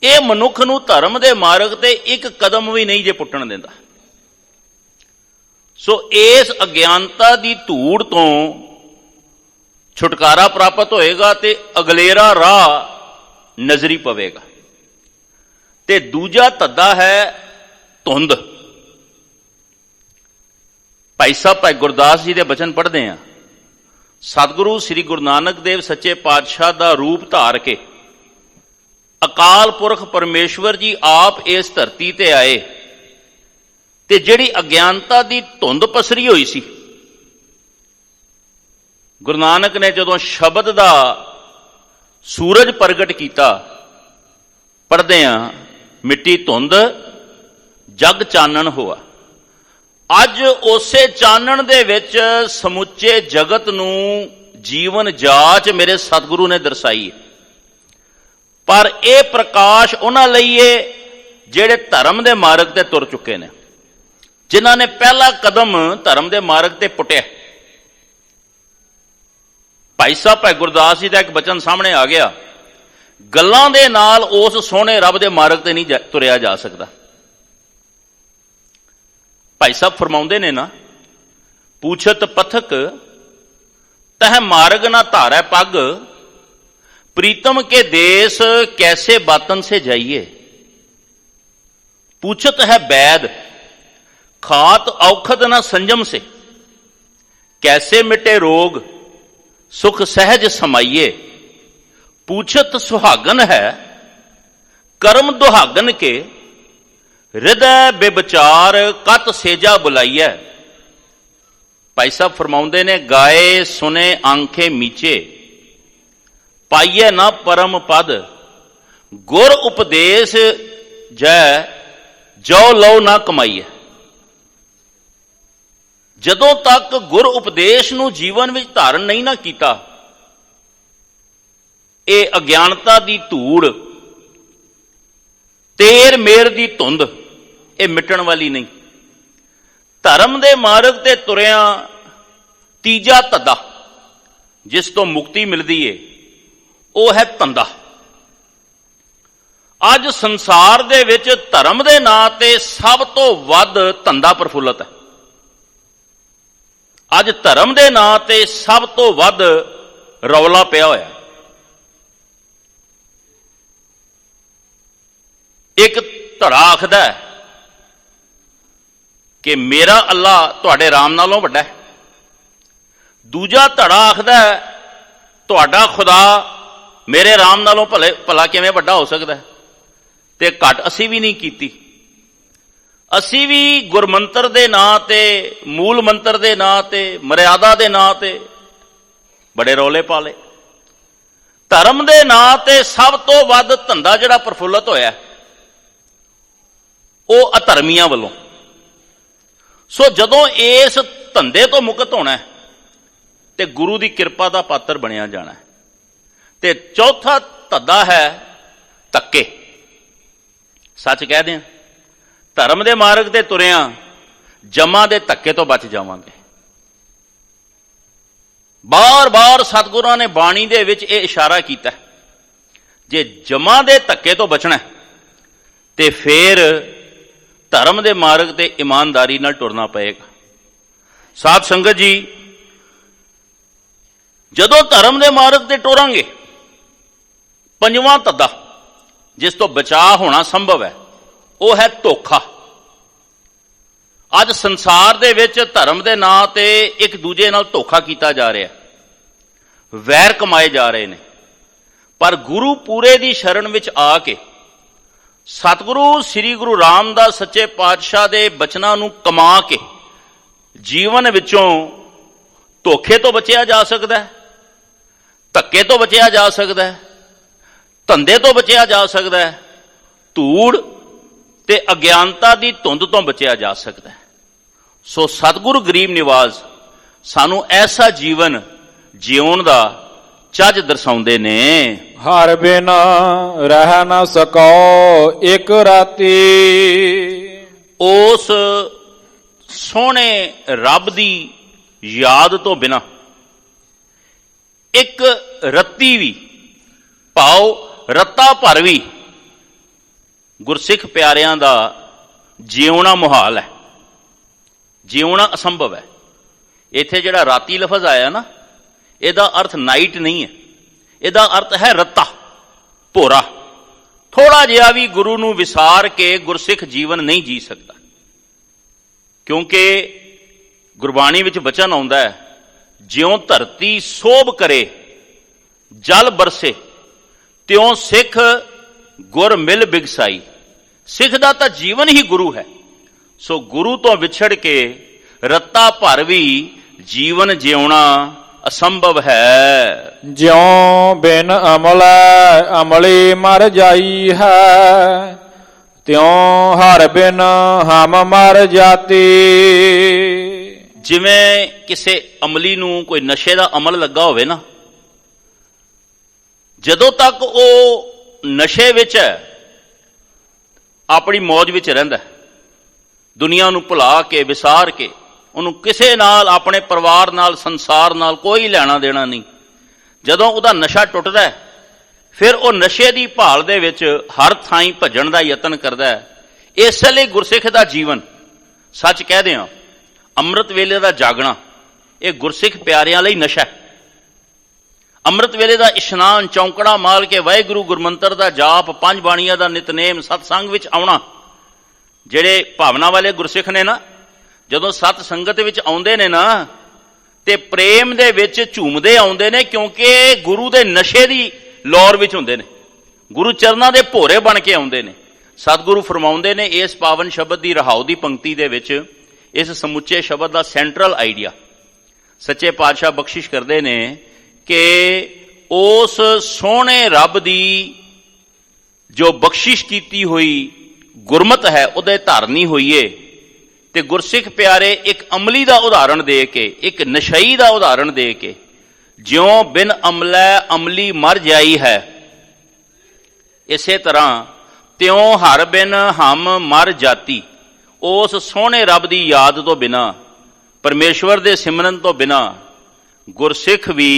ਇਹ ਮਨੁੱਖ ਨੂੰ ਧਰਮ ਦੇ ਮਾਰਗ ਤੇ ਇੱਕ ਕਦਮ ਵੀ ਨਹੀਂ ਜੇ ਪੁੱਟਣ ਦਿੰਦਾ। ਸੋ ਇਸ ਅਗਿਆਨਤਾ ਦੀ ਧੂੜ ਤੋਂ ਛੁਟਕਾਰਾ ਪ੍ਰਾਪਤ ਹੋਏਗਾ ਤੇ ਅਗਲੇਰਾ ਰਾਹ ਨਜ਼ਰੀ ਪਵੇਗਾ। ਤੇ ਦੂਜਾ ਧੱਦਾ ਹੈ ਧੁੰਦ। ਭਾਈ ਸਾਹਿਬ ਭਾਈ ਗੁਰਦਾਸ ਜੀ ਦੇ ਬਚਨ ਪੜ੍ਹਦੇ ਹਾਂ। ਸਤਿਗੁਰੂ ਸ੍ਰੀ ਗੁਰੂ ਨਾਨਕ ਦੇਵ ਸੱਚੇ ਪਾਤਸ਼ਾਹ ਦਾ ਰੂਪ ਧਾਰ ਕੇ ਅਕਾਲ ਪੁਰਖ ਪਰਮੇਸ਼ਵਰ ਜੀ ਆਪ ਇਸ ਧਰਤੀ ਤੇ ਆਏ, ਤੇ ਜਿਹੜੀ ਅਗਿਆਨਤਾ ਦੀ ਧੁੰਦ ਪਸਰੀ ਹੋਈ ਸੀ, ਗੁਰੂ ਨਾਨਕ ਨੇ ਜਦੋਂ ਸ਼ਬਦ ਦਾ ਸੂਰਜ ਪ੍ਰਗਟ ਕੀਤਾ, ਪੜ੍ਹਦੇ ਹਾਂ ਮਿੱਟੀ ਧੁੰਦ ਜਗ ਚਾਨਣ ਹੋਆ। ਅੱਜ ਉਸੇ ਚਾਨਣ ਦੇ ਵਿੱਚ ਸਮੁੱਚੇ ਜਗਤ ਨੂੰ ਜੀਵਨ ਜਾਚ ਮੇਰੇ ਸਤਿਗੁਰੂ ਨੇ ਦਰਸਾਈ ਹੈ। ਪਰ ਇਹ ਪ੍ਰਕਾਸ਼ ਉਹਨਾਂ ਲਈ ਏ ਜਿਹੜੇ ਧਰਮ ਦੇ ਮਾਰਗ ਤੇ ਤੁਰ ਚੁੱਕੇ ਨੇ, ਜਿਨ੍ਹਾਂ ਨੇ ਪਹਿਲਾ ਕਦਮ ਧਰਮ ਦੇ ਮਾਰਗ ਤੇ ਪੁੱਟਿਆ। ਭਾਈ ਸਾਹਿਬ ਭਾਈ ਗੁਰਦਾਸ ਜੀ ਦਾ ਇੱਕ ਬਚਨ ਸਾਹਮਣੇ ਆ ਗਿਆ, ਗੱਲਾਂ ਦੇ ਨਾਲ ਉਸ ਸੋਹਣੇ ਰੱਬ ਦੇ ਮਾਰਗ ਤੇ ਨਹੀਂ ਤੁਰਿਆ ਜਾ ਸਕਦਾ। ਭਾਈ ਸਾਹਿਬ ਫਰਮਾਉਂਦੇ ਨੇ ਨਾ, ਪੂਛਤ ਪਥਕ ਤਹ ਮਾਰਗ ਨਾ ਧਾਰੈ ਪੱਗ, ਪ੍ਰੀਤਮ ਕੇ ਦੇਸ ਕੈਸੇ ਬਾਤਨ ਸੇ ਜਾਈਏ। पूछत है बैद खात औखद न संजम से, कैसे मिटे रोग सुख सहज समाइए। पूछत सुहागन है कर्म दुहागन के, हृदय बेबचार कत सेजा बुलाइए। भाई साहब फरमाउंदे ने, गाए सुने आंखें मीचे, पाइए ना परम पद, गुर उपदेश जय जो लो ना कमाईए। जदों तक गुर उपदेश नूं जीवन विच धारण नहीं ना कीता, ये अज्ञानता दी धूड़, तेर मेर दी धुंध, ये मिटण वाली नहीं। धर्म दे मार्ग ते तुरिया तीजा धद्दा जिस तो मुक्ति मिलती है, वो है धंधा। ਅੱਜ ਸੰਸਾਰ ਦੇ ਵਿੱਚ ਧਰਮ ਦੇ ਨਾਂ ਤੇ ਸਭ ਤੋਂ ਵੱਧ ਧੰਦਾ ਪ੍ਰਫੁੱਲਤ ਹੈ। ਅੱਜ ਧਰਮ ਦੇ ਨਾਂ ਤੇ ਸਭ ਤੋਂ ਵੱਧ ਰੌਲਾ ਪਿਆ ਹੋਇਆ। ਇੱਕ ਧੜਾ ਆਖਦਾ ਕਿ ਮੇਰਾ ਅੱਲਾ ਤੁਹਾਡੇ ਰਾਮ ਨਾਲੋਂ ਵੱਡਾ ਹੈ, ਦੂਜਾ ਧੜਾ ਆਖਦਾ ਤੁਹਾਡਾ ਖੁਦਾ ਮੇਰੇ ਰਾਮ ਨਾਲੋਂ ਭਲਾ ਕਿਵੇਂ ਵੱਡਾ ਹੋ ਸਕਦਾ ਹੈ। ਤੇ ਘਟ ਅਸੀਂ ਵੀ ਨਹੀਂ ਕੀਤੀ। ਅਸੀਂ ਵੀ ਗੁਰਮੰਤਰ ਦੇ ਨਾਂ ਤੇ, ਮੂਲ ਮੰਤਰ ਦੇ ਨਾਂ ਤੇ, ਮਰਿਆਦਾ ਦੇ ਨਾਂ ਤੇ ਬੜੇ ਰੌਲੇ ਪਾ ਲਏ। ਧਰਮ ਦੇ ਨਾਂ ਤੇ ਸਭ ਤੋਂ ਵੱਧ ਧੰਦਾ ਜਿਹੜਾ ਪ੍ਰਫੁੱਲਤ ਹੋਇਆ ਉਹ ਅਧਰਮੀਆਂ ਵੱਲੋਂ। ਸੋ ਜਦੋਂ ਇਸ ਧੰਦੇ ਤੋਂ ਮੁਕਤ ਹੋਣਾ ਤੇ ਗੁਰੂ ਦੀ ਕਿਰਪਾ ਦਾ ਪਾਤਰ ਬਣਿਆ ਜਾਣਾ। ਤੇ ਚੌਥਾ ਧੱਦਾ ਹੈ ਧੱਕੇ। ਸੱਚ ਕਹਿ ਦਿਆਂ, ਧਰਮ ਦੇ ਮਾਰਗ ਤੇ ਤੁਰਿਆ ਜਮਾਂ ਦੇ ਧੱਕੇ ਤੋਂ ਬਚ ਜਾਵਾਂਗੇ। ਬਾਰ-ਬਾਰ ਸਤਿਗੁਰਾਂ ਨੇ ਬਾਣੀ ਦੇ ਵਿੱਚ ਇਹ ਇਸ਼ਾਰਾ ਕੀਤਾ, ਜੇ ਜਮਾਂ ਦੇ ਧੱਕੇ ਤੋਂ ਬਚਣਾ ਤੇ ਫਿਰ ਧਰਮ ਦੇ ਮਾਰਗ ਤੇ ਇਮਾਨਦਾਰੀ ਨਾਲ ਟੁਰਨਾ ਪਏਗਾ। ਸਾਧ ਸੰਗਤ ਜੀ, ਜਦੋਂ ਧਰਮ ਦੇ ਮਾਰਗ ਤੇ ਟੁਰਾਂਗੇ, ਪੰਜਵਾਂ ਧੱਦਾ ਜਿਸ ਤੋਂ ਬਚਾਅ ਹੋਣਾ ਸੰਭਵ ਹੈ, ਉਹ ਹੈ ਧੋਖਾ। ਅੱਜ ਸੰਸਾਰ ਦੇ ਵਿੱਚ ਧਰਮ ਦੇ ਨਾਂ ਤੇ ਇੱਕ ਦੂਜੇ ਨਾਲ ਧੋਖਾ ਕੀਤਾ ਜਾ ਰਿਹਾ, ਵੈਰ ਕਮਾਏ ਜਾ ਰਹੇ ਨੇ। ਪਰ ਗੁਰੂ ਪੂਰੇ ਦੀ ਸ਼ਰਨ ਵਿੱਚ ਆ ਕੇ ਸਤਿਗੁਰੂ ਸ੍ਰੀ ਗੁਰੂ ਰਾਮਦਾਸ ਸੱਚੇ ਪਾਤਸ਼ਾਹ ਦੇ ਬਚਨਾਂ ਨੂੰ ਕਮਾ ਕੇ ਜੀਵਨ ਵਿੱਚੋਂ ਧੋਖੇ ਤੋਂ ਬਚਿਆ ਜਾ ਸਕਦਾ ਹੈ, ਧੱਕੇ ਤੋਂ ਬਚਿਆ ਜਾ ਸਕਦਾ ਹੈ, ਧੰਦੇ ਤੋਂ ਬਚਿਆ ਜਾ ਸਕਦਾ ਹੈ, ਧੂੜ ਤੇ ਅਗਿਆਨਤਾ ਦੀ ਧੁੰਦ ਤੋਂ ਬਚਿਆ ਜਾ ਸਕਦਾ ਹੈ। ਸੋ ਸਤਿਗੁਰੂ ਗਰੀਬ ਨਿਵਾਜ਼ ਸਾਨੂੰ ਐਸਾ ਜੀਵਨ ਜਿਉਣ ਦਾ ਚੱਜ ਦਰਸਾਉਂਦੇ ਨੇ। ਹਰ ਬਿਨਾ ਰਹਿ ਨਾ ਸਕੋ ਇੱਕ ਰਾਤੀ, ਉਸ ਸੋਹਣੇ ਰੱਬ ਦੀ ਯਾਦ ਤੋਂ ਬਿਨਾ ਇੱਕ ਰੱਤੀ ਵੀ, ਭਾਵ ਰੱਤਾ ਭਰ ਵੀ ਗੁਰਸਿੱਖ ਪਿਆਰਿਆਂ ਦਾ ਜਿਉਣਾ ਮੁਹਾਲ ਹੈ, ਜਿਉਣਾ ਅਸੰਭਵ ਹੈ। ਇੱਥੇ ਜਿਹੜਾ ਰਾਤੀ ਲਫ਼ਜ਼ ਆਇਆ ਨਾ, ਇਹਦਾ ਅਰਥ ਨਾਈਟ ਨਹੀਂ ਹੈ, ਇਹਦਾ ਅਰਥ ਹੈ ਰੱਤਾ, ਭੋਰਾ। ਥੋੜਾ ਜਿਹਾ ਵੀ ਗੁਰੂ ਨੂੰ ਵਿਸਾਰ ਕੇ ਗੁਰਸਿੱਖ ਜੀਵਨ ਨਹੀਂ ਜੀ ਸਕਦਾ, ਕਿਉਂਕਿ ਗੁਰਬਾਣੀ ਵਿੱਚ ਬਚਨ ਆਉਂਦਾ ਹੈ, ਜਿਉਂ ਧਰਤੀ ਸੋਭ ਕਰੇ ਜਲ ਬਰਸੇ, ਤਿਉਂ ਸਿੱਖ ਗੁਰ ਮਿਲ ਬਿਗਸਾਈ। ਸਿੱਖ ਦਾ ਤਾਂ ਜੀਵਨ ਹੀ ਗੁਰੂ ਹੈ। ਸੋ ਗੁਰੂ ਤੋਂ ਵਿਛੜ ਕੇ ਰੱਤਾ ਭਰ ਵੀ ਜੀਵਨ ਜਿਉਣਾ ਅਸੰਭਵ ਹੈ। ਜਿਉ ਬਿਨ ਅਮਲੈ ਅਮਲੀ ਮਰ ਜਾਈ ਹੈ, ਤਿਉ ਹਰ ਬਿਨ ਹਮ ਮਰ ਜਾਤੀ। ਜਿਵੇਂ ਕਿਸੇ ਅਮਲੀ ਨੂੰ ਕੋਈ ਨਸ਼ੇ ਦਾ ਅਮਲ ਲੱਗਾ ਹੋਵੇ ਨਾ, ਜਦੋਂ ਤੱਕ ਉਹ ਨਸ਼ੇ ਵਿੱਚ ਹੈ ਆਪਣੀ ਮੌਜ ਵਿੱਚ ਰਹਿੰਦਾ, ਦੁਨੀਆ ਨੂੰ ਭੁਲਾ ਕੇ ਵਿਸਾਰ ਕੇ, ਉਹਨੂੰ ਕਿਸੇ ਨਾਲ, ਆਪਣੇ ਪਰਿਵਾਰ ਨਾਲ, ਸੰਸਾਰ ਨਾਲ ਕੋਈ ਲੈਣਾ ਦੇਣਾ ਨਹੀਂ। ਜਦੋਂ ਉਹਦਾ ਨਸ਼ਾ ਟੁੱਟਦਾ ਫਿਰ ਉਹ ਨਸ਼ੇ ਦੀ ਭਾਲ ਦੇ ਵਿੱਚ ਹਰ ਥਾਈਂ ਭੱਜਣ ਦਾ ਯਤਨ ਕਰਦਾ ਹੈ। ਇਸ ਲਈ ਗੁਰਸਿੱਖ ਦਾ ਜੀਵਨ, ਸੱਚ ਕਹਦੇ ਹਾਂ, ਅੰਮ੍ਰਿਤ ਵੇਲੇ ਦਾ ਜਾਗਣਾ, ਇਹ ਗੁਰਸਿੱਖ ਪਿਆਰਿਆਂ ਲਈ ਨਸ਼ਾ ਹੈ। ਅੰਮ੍ਰਿਤ ਵੇਲੇ ਦਾ ਇਸ਼ਨਾਨ, ਚੌਂਕੜਾ ਮਾਲ ਕੇ ਵਾਹਿਗੁਰੂ ਗੁਰਮੰਤਰ ਦਾ ਜਾਪ, ਪੰਜ ਬਾਣੀਆਂ ਦਾ ਨਿਤਨੇਮ, ਸਤਸੰਗ ਵਿੱਚ ਆਉਣਾ। ਜਿਹੜੇ ਭਾਵਨਾ ਵਾਲੇ ਗੁਰਸਿੱਖ ਨੇ ਨਾ, ਜਦੋਂ ਸਤ ਸੰਗਤ ਵਿੱਚ ਆਉਂਦੇ ਨੇ ਨਾ ਤੇ ਪ੍ਰੇਮ ਦੇ ਵਿੱਚ ਝੂਮਦੇ ਆਉਂਦੇ ਨੇ, ਕਿਉਂਕਿ ਗੁਰੂ ਦੇ ਨਸ਼ੇ ਦੀ ਲੌਰ ਵਿੱਚ ਹੁੰਦੇ ਨੇ, ਗੁਰੂ ਚਰਨਾਂ ਦੇ ਭੋਰੇ ਬਣ ਕੇ ਆਉਂਦੇ ਨੇ। ਸਤਿਗੁਰੂ ਫਰਮਾਉਂਦੇ ਨੇ ਇਸ ਪਾਵਨ ਸ਼ਬਦ ਦੀ ਰਹਾਉ ਦੀ ਪੰਕਤੀ ਦੇ ਵਿੱਚ, ਇਸ ਸਮੁੱਚੇ ਸ਼ਬਦ ਦਾ ਸੈਂਟਰਲ ਆਈਡੀਆ ਸੱਚੇ ਪਾਤਸ਼ਾਹ ਬਖਸ਼ਿਸ਼ ਕਰਦੇ ਨੇ ਕਿ ਉਸ ਸੋਹਣੇ ਰੱਬ ਦੀ ਜੋ ਬਖਸ਼ਿਸ਼ ਕੀਤੀ ਹੋਈ ਗੁਰਮਤ ਹੈ, ਉਹਦੇ ਧਾਰਨੀ ਹੋਈਏ। ਤੇ ਗੁਰਸਿੱਖ ਪਿਆਰੇ ਇੱਕ ਅਮਲੀ ਦਾ ਉਦਾਹਰਣ ਦੇ ਕੇ, ਇੱਕ ਨਸ਼ਈ ਦਾ ਉਦਾਹਰਣ ਦੇ ਕੇ, ਜਿਉਂ ਬਿਨ ਅਮਲੈ ਅਮਲੀ ਮਰ ਜਾਈ ਹੈ, ਇਸੇ ਤਰ੍ਹਾਂ ਤਿਉਂ ਹਰ ਬਿਨ ਹਮ ਮਰ ਜਾਤੀ। ਉਸ ਸੋਹਣੇ ਰੱਬ ਦੀ ਯਾਦ ਤੋਂ ਬਿਨਾਂ, ਪਰਮੇਸ਼ਵਰ ਦੇ ਸਿਮਰਨ ਤੋਂ ਬਿਨਾਂ ਗੁਰਸਿੱਖ ਵੀ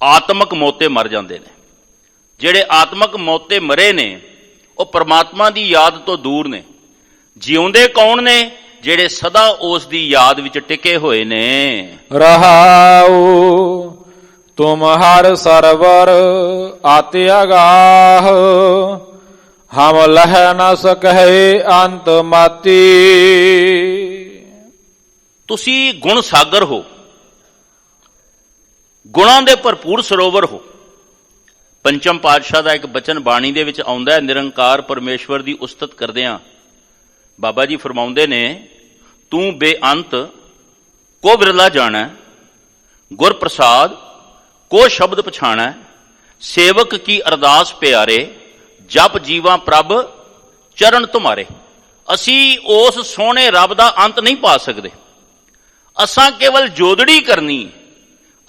ਆਤਮਕ ਮੌਤੇ ਮਰ ਜਾਂਦੇ ਨੇ। ਜਿਹੜੇ ਆਤਮਕ ਮੌਤੇ ਮਰੇ ਨੇ ਉਹ ਪਰਮਾਤਮਾ ਦੀ ਯਾਦ ਤੋਂ ਦੂਰ ਨੇ। ਜਿਉਂਦੇ ਕੌਣ ਨੇ? ਜਿਹੜੇ ਸਦਾ ਉਸ ਦੀ ਯਾਦ ਵਿੱਚ ਟਿਕੇ ਹੋਏ ਨੇ। ਰਹਾਉ ਤੁਮ ਹਰ ਸਰਵਰ ਆਤਿ ਅਗਾਹ, ਹਮ ਲਹਿ ਨ ਸਕਹਿ ਅੰਤ ਮਾਤੀ। ਤੁਸੀਂ ਗੁਣ ਸਾਗਰ ਹੋ, ਗੁਣਾਂ ਦੇ ਭਰਪੂਰ ਸਰੋਵਰ ਹੋ। ਪੰਚਮ ਪਾਤਸ਼ਾਹ ਦਾ ਇੱਕ ਬਚਨ ਬਾਣੀ ਦੇ ਵਿੱਚ ਆਉਂਦਾ ਹੈ, ਨਿਰੰਕਾਰ ਪਰਮੇਸ਼ਵਰ ਦੀ ਉਸਤਤ ਕਰਦਿਆਂ ਬਾਬਾ ਜੀ ਫਰਮਾਉਂਦੇ ਨੇ, ਤੂੰ ਬੇਅੰਤ ਕੋ ਬਿਰਲਾ ਜਾਣੈ, ਗੁਰ ਪ੍ਰਸਾਦ ਕੋ ਸ਼ਬਦ ਪਛਾਣੈ, ਸੇਵਕ ਕੀ ਅਰਦਾਸ ਪਿਆਰੇ, ਜਪ ਜੀਵਾਂ ਪ੍ਰਭ ਚਰਨ ਤੁਮਾਰੇ। ਅਸੀਂ ਉਸ ਸੋਹਣੇ ਰੱਬ ਦਾ ਅੰਤ ਨਹੀਂ ਪਾ ਸਕਦੇ। ਅਸਾਂ ਕੇਵਲ ਜੋਦੜੀ ਕਰਨੀ,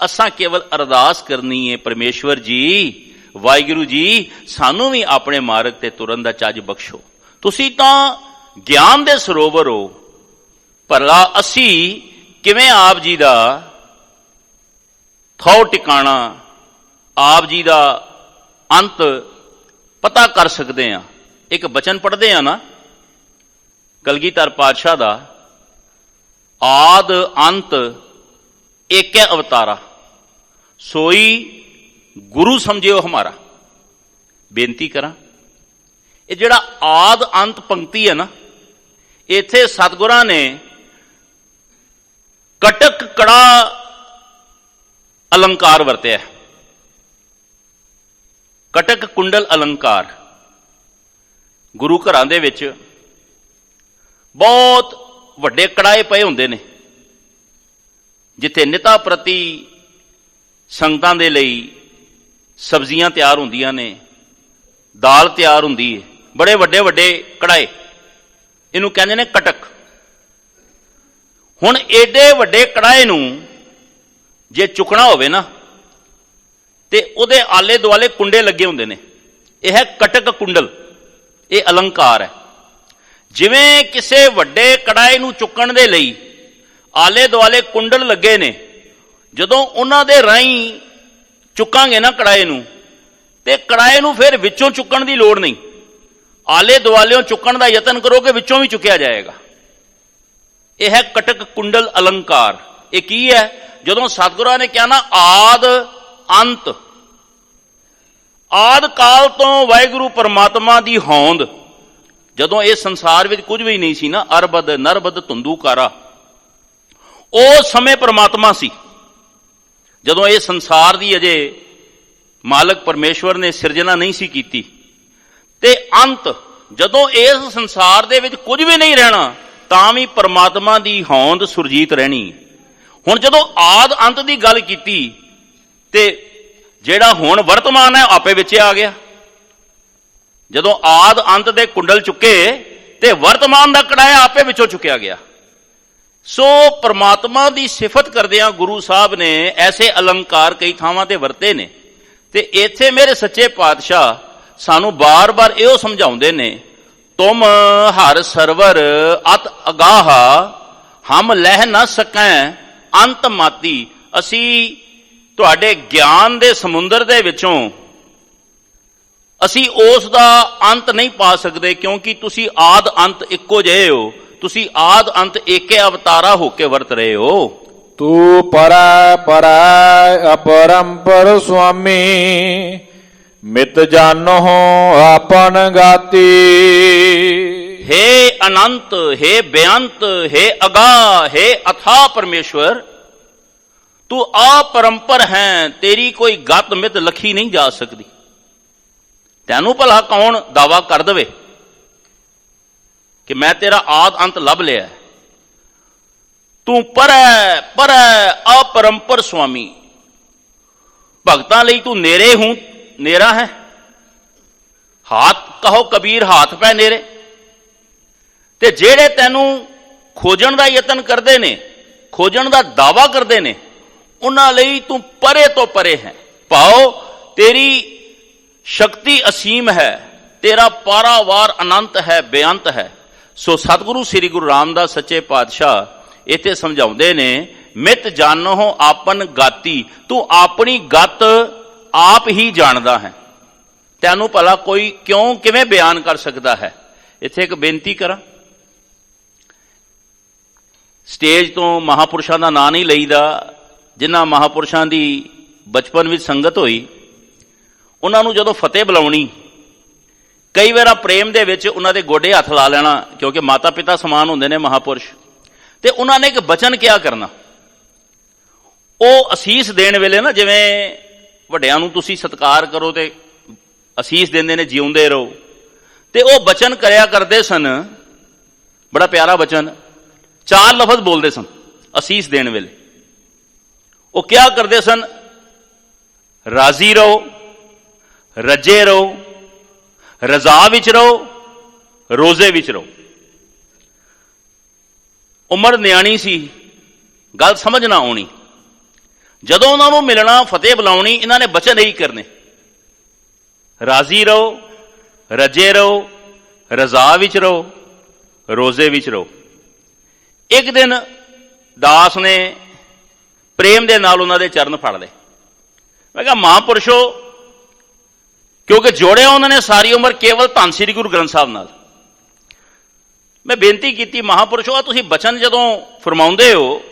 ਅਸਾਂ ਕੇਵਲ ਅਰਦਾਸ ਕਰਨੀ ਹੈ, ਪਰਮੇਸ਼ਵਰ ਜੀ, ਵਾਹਿਗੁਰੂ ਜੀ, ਸਾਨੂੰ ਵੀ ਆਪਣੇ ਮਾਰਗ ਤੇ ਤੁਰਨ ਦਾ ਚੱਜ ਬਖਸ਼ੋ। ਤੁਸੀਂ ਤਾਂ ਗਿਆਨ ਦੇ ਸਰੋਵਰ ਹੋ, ਭਲਾ ਅਸੀਂ ਕਿਵੇਂ ਆਪ ਜੀ ਦਾ ਥੋ ਟਿਕਾਣਾ, ਆਪ ਜੀ ਦਾ ਅੰਤ ਪਤਾ ਕਰ ਸਕਦੇ ਹਾਂ? ਇੱਕ ਬਚਨ ਪੜ੍ਹਦੇ ਹਾਂ ਨਾ ਕਲਗੀਧਰ ਪਾਤਸ਼ਾਹ ਦਾ, ਆਦ ਅੰਤ ਏਕੈ ਅਵਤਾਰਾ, ਸੋਈ ਗੁਰੂ ਸਮਝਿਓ ਹਮਾਰਾ। ਬੇਨਤੀ ਕਰਾਂ, ਇਹ ਜਿਹੜਾ ਆਦ ਅੰਤ ਪੰਕਤੀ ਹੈ ਨਾ, ਇੱਥੇ ਸਤਿਗੁਰਾਂ ਨੇ ਕਟਕ ਕੜਾ ਅਲੰਕਾਰ ਵਰਤਿਆ। ਕਟਕ ਕੁੰਡਲ ਅਲੰਕਾਰ ਗੁਰੂ ਘਰਾਂ ਦੇ ਵਿੱਚ ਬਹੁਤ ਵੱਡੇ ਕੜਾਏ ਪਏ ਹੁੰਦੇ ਨੇ, ਜਿੱਥੇ ਨਿਤਾ ਪ੍ਰਤੀ ਸੰਗਤਾਂ ਦੇ ਲਈ ਸਬਜ਼ੀਆਂ ਤਿਆਰ ਹੁੰਦੀਆਂ ਨੇ, ਦਾਲ ਤਿਆਰ ਹੁੰਦੀ ਹੈ। ਬੜੇ ਵੱਡੇ ਵੱਡੇ ਕੜਾਏ, ਇਹਨੂੰ ਕਹਿੰਦੇ ਨੇ ਕਟਕ। ਹੁਣ ਏਡੇ ਵੱਡੇ ਕੜਾਏ ਨੂੰ ਜੇ ਚੁੱਕਣਾ ਹੋਵੇ ਨਾ ਤੇ ਉਹਦੇ ਆਲੇ ਦੁਆਲੇ ਕੁੰਡੇ ਲੱਗੇ ਹੁੰਦੇ ਨੇ। ਇਹ ਹੈ ਕਟਕ ਕੁੰਡਲ, ਇਹ ਅਲੰਕਾਰ ਹੈ। ਜਿਵੇਂ ਕਿਸੇ ਵੱਡੇ ਕੜਾਏ ਨੂੰ ਚੁੱਕਣ ਦੇ ਲਈ ਆਲੇ ਦੁਆਲੇ ਕੁੰਡਲ ਲੱਗੇ ਨੇ, ਜਦੋਂ ਉਹਨਾਂ ਦੇ ਰਾਹੀਂ ਚੁੱਕਾਂਗੇ ਨਾ ਕੜਾਏ ਨੂੰ, ਤੇ ਕੜਾਏ ਨੂੰ ਫਿਰ ਵਿੱਚੋਂ ਚੁੱਕਣ ਦੀ ਲੋੜ ਨਹੀਂ, ਆਲੇ ਦੁਆਲਿਓਂ ਚੁੱਕਣ ਦਾ ਯਤਨ ਕਰੋਗੇ, ਵਿੱਚੋਂ ਵੀ ਚੁੱਕਿਆ ਜਾਏਗਾ। ਇਹ ਹੈ ਕਟਕ ਕੁੰਡਲ ਅਲੰਕਾਰ। ਇਹ ਕੀ ਹੈ? ਜਦੋਂ ਸਤਿਗੁਰਾਂ ਨੇ ਕਿਹਾ ਨਾ ਆਦ ਅੰਤ, ਆਦ ਕਾਲ ਤੋਂ ਵਾਹਿਗੁਰੂ ਪਰਮਾਤਮਾ ਦੀ ਹੋਂਦ, ਜਦੋਂ ਇਹ ਸੰਸਾਰ ਵਿੱਚ ਕੁਝ ਵੀ ਨਹੀਂ ਸੀ ਨਾ, ਅਰਬਦ ਨਰਬਦ ਧੁੰਦੂਕਾਰਾ, ਉਸ ਸਮੇਂ ਪਰਮਾਤਮਾ ਸੀ। ਜਦੋਂ ਇਹ ਸੰਸਾਰ ਦੀ ਅਜੇ ਮਾਲਕ ਪਰਮੇਸ਼ਵਰ ਨੇ ਸਿਰਜਣਾ ਨਹੀਂ ਸੀ ਕੀਤੀ, ਤੇ ਅੰਤ ਜਦੋਂ ਇਸ ਸੰਸਾਰ ਦੇ ਵਿੱਚ ਕੁਝ ਵੀ ਨਹੀਂ ਰਹਿਣਾ, ਤਾਂ ਵੀ ਪਰਮਾਤਮਾ ਦੀ ਹੋਂਦ ਸੁਰਜੀਤ ਰਹਿਣੀ। ਹੁਣ ਜਦੋਂ ਆਦ ਅੰਤ ਦੀ ਗੱਲ ਕੀਤੀ ਤੇ ਜਿਹੜਾ ਹੁਣ ਵਰਤਮਾਨ ਹੈ ਆਪੇ ਵਿੱਚ ਆ ਗਿਆ। ਜਦੋਂ ਆਦ ਅੰਤ ਦੇ ਕੁੰਡਲ ਚੁੱਕੇ ਤੇ ਵਰਤਮਾਨ ਦਾ ਕੜਾਇਆ ਆਪੇ ਵਿੱਚੋਂ ਚੁੱਕਿਆ ਗਿਆ। ਸੋ ਪਰਮਾਤਮਾ ਦੀ ਸਿਫਤ ਕਰਦਿਆਂ ਗੁਰੂ ਸਾਹਿਬ ਨੇ ਐਸੇ ਅਲੰਕਾਰ ਕਈ ਥਾਵਾਂ ਤੇ ਵਰਤੇ ਨੇ, ਤੇ ਇੱਥੇ ਮੇਰੇ ਸੱਚੇ ਪਾਤਸ਼ਾਹ ਸਾਨੂੰ ਬਾਰ-ਬਾਰ ਇਹੋ ਸਮਝਾਉਂਦੇ ਨੇ, ਤੁਮ ਹਰ ਸਰਵਰ ਅਤ ਅਗਾਹ ਹਮ ਲਹਿ ਨਾ ਸਕੈ ਅੰਤ ਮਾਤੀ। ਅਸੀਂ ਤੁਹਾਡੇ ਗਿਆਨ ਦੇ ਸਮੁੰਦਰ ਦੇ ਵਿੱਚੋਂ ਅਸੀਂ ਉਸ ਦਾ ਅੰਤ ਨਹੀਂ ਪਾ ਸਕਦੇ, ਕਿਉਂਕਿ ਤੁਸੀਂ ਆਦ ਅੰਤ ਇੱਕੋ ਜਿਹੇ ਹੋ, ਤੁਸੀਂ ਆਦ ਅੰਤ ਏਕੇ ਅਵਤਾਰਾ ਹੋ ਕੇ ਵਰਤ ਰਹੇ ਹੋ। ਤੂੰ ਪਰੈ ਪਰੈ ਅਪਰੰਪਰ ਸੁਆਮੀ ਮਿਤ ਜਾਨੋ ਆਪਨ ਗਾਤੀ। हे अनंत, हे बेअंत, हे अगा, हे अथा परमेश्वर, तू अपरंपर है, तेरी कोई गत मित लखी नहीं जा सकती। तैनू भला कौन दावा कर दवे कि मैं तेरा आद अंत लभ लिया। तू परै परै अपरंपर स्वामी, भगतां लई तू नेरे हूं नेरा है। हाथ कहो कबीर हाथ पै नेरे। ਤੇ ਜਿਹੜੇ ਤੈਨੂੰ ਖੋਜਣ ਦਾ ਯਤਨ ਕਰਦੇ ਨੇ, ਖੋਜਣ ਦਾ ਦਾਵਾ ਕਰਦੇ ਨੇ, ਉਹਨਾਂ ਲਈ ਤੂੰ ਪਰੇ ਤੋਂ ਪਰੇ ਹੈ। ਭਾਉ ਤੇਰੀ ਸ਼ਕਤੀ ਅਸੀਮ ਹੈ, ਤੇਰਾ ਪਾਰਾਵਾਰ ਅਨੰਤ ਹੈ, ਬੇਅੰਤ ਹੈ। ਸੋ ਸਤਿਗੁਰੂ ਸ੍ਰੀ ਗੁਰੂ ਰਾਮਦਾਸ ਸੱਚੇ ਪਾਤਸ਼ਾਹ ਇੱਥੇ ਸਮਝਾਉਂਦੇ ਨੇ, ਮਿਤ ਜਾਨੋ ਆਪਨ ਗਾਤੀ, ਤੂੰ ਆਪਣੀ ਗਤ ਆਪ ਹੀ ਜਾਣਦਾ ਹੈ, ਤੈਨੂੰ ਭਲਾ ਕੋਈ ਕਿਉਂ ਕਿਵੇਂ ਬਿਆਨ ਕਰ ਸਕਦਾ ਹੈ। ਇੱਥੇ ਇੱਕ ਬੇਨਤੀ ਕਰਾਂ, ਸਟੇਜ ਤੋਂ ਮਹਾਪੁਰਸ਼ਾਂ ਦਾ ਨਾਂ ਨਹੀਂ ਲਈਦਾ, ਜਿਨ੍ਹਾਂ ਮਹਾਪੁਰਸ਼ਾਂ ਦੀ ਬਚਪਨ ਵਿੱਚ ਸੰਗਤ ਹੋਈ, ਉਹਨਾਂ ਨੂੰ ਜਦੋਂ ਫਤਿਹ ਬੁਲਾਉਣੀ, ਕਈ ਵਾਰ ਪ੍ਰੇਮ ਦੇ ਵਿੱਚ ਉਹਨਾਂ ਦੇ ਗੋਡੇ ਹੱਥ ਲਾ ਲੈਣਾ, ਕਿਉਂਕਿ ਮਾਤਾ ਪਿਤਾ ਸਮਾਨ ਹੁੰਦੇ ਨੇ ਮਹਾਪੁਰਸ਼, ਤੇ ਉਹਨਾਂ ਨੇ ਇੱਕ ਬਚਨ ਕਿਹਾ ਕਰਨਾ। ਉਹ ਅਸੀਸ ਦੇਣ ਵੇਲੇ ਨਾ, ਜਿਵੇਂ ਵੱਡਿਆਂ ਨੂੰ ਤੁਸੀਂ ਸਤਿਕਾਰ ਕਰੋ ਤੇ ਅਸੀਸ ਦਿੰਦੇ ਨੇ ਜਿਉਂਦੇ ਰਹੋ, ਤੇ ਉਹ ਬਚਨ ਕਰਿਆ ਕਰਦੇ ਸਨ। ਬੜਾ ਪਿਆਰਾ ਬਚਨ, 4 ਲਫ਼ਜ਼ ਬੋਲਦੇ ਸਨ ਅਸੀਸ ਦੇਣ ਵੇਲੇ। ਉਹ ਕਿਹਾ ਕਰਦੇ ਸਨ, ਰਾਜ਼ੀ ਰਹੋ, ਰੱਜੇ ਰਹੋ, ਰਜ਼ਾ ਵਿੱਚ ਰਹੋ, ਰੋਜ਼ੇ ਵਿੱਚ ਰਹੋ। ਉਮਰ ਨਿਆਣੀ ਸੀ, ਗੱਲ ਸਮਝ ਨਾ ਆਉਣੀ। ਜਦੋਂ ਉਹਨਾਂ ਨੂੰ ਮਿਲਣਾ, ਫਤਿਹ ਬੁਲਾਉਣੀ, ਇਹਨਾਂ ਨੇ ਬਚਨ ਇਹੀ ਕਰਨੇ, ਰਾਜ਼ੀ ਰਹੋ, ਰੱਜੇ ਰਹੋ, ਰਜ਼ਾ ਵਿੱਚ ਰਹੋ, ਰੋਜ਼ੇ ਵਿੱਚ ਰਹੋ। ਇੱਕ ਦਿਨ ਦਾਸ ਨੇ ਪ੍ਰੇਮ ਦੇ ਨਾਲ ਉਹਨਾਂ ਦੇ ਚਰਨ ਫੜ ਲਏ। ਮੈਂ ਕਿਹਾ, ਮਹਾਂਪੁਰਸ਼ੋ, ਕਿਉਂਕਿ ਜੋੜਿਆ ਉਹਨਾਂ ਨੇ ਸਾਰੀ ਉਮਰ ਕੇਵਲ ਧੰਨ ਸ੍ਰੀ ਗੁਰੂ ਗ੍ਰੰਥ ਸਾਹਿਬ ਨਾਲ। ਮੈਂ ਬੇਨਤੀ ਕੀਤੀ, ਮਹਾਂਪੁਰਸ਼ੋ, ਆ ਤੁਸੀਂ ਬਚਨ ਜਦੋਂ ਫਰਮਾਉਂਦੇ ਹੋ,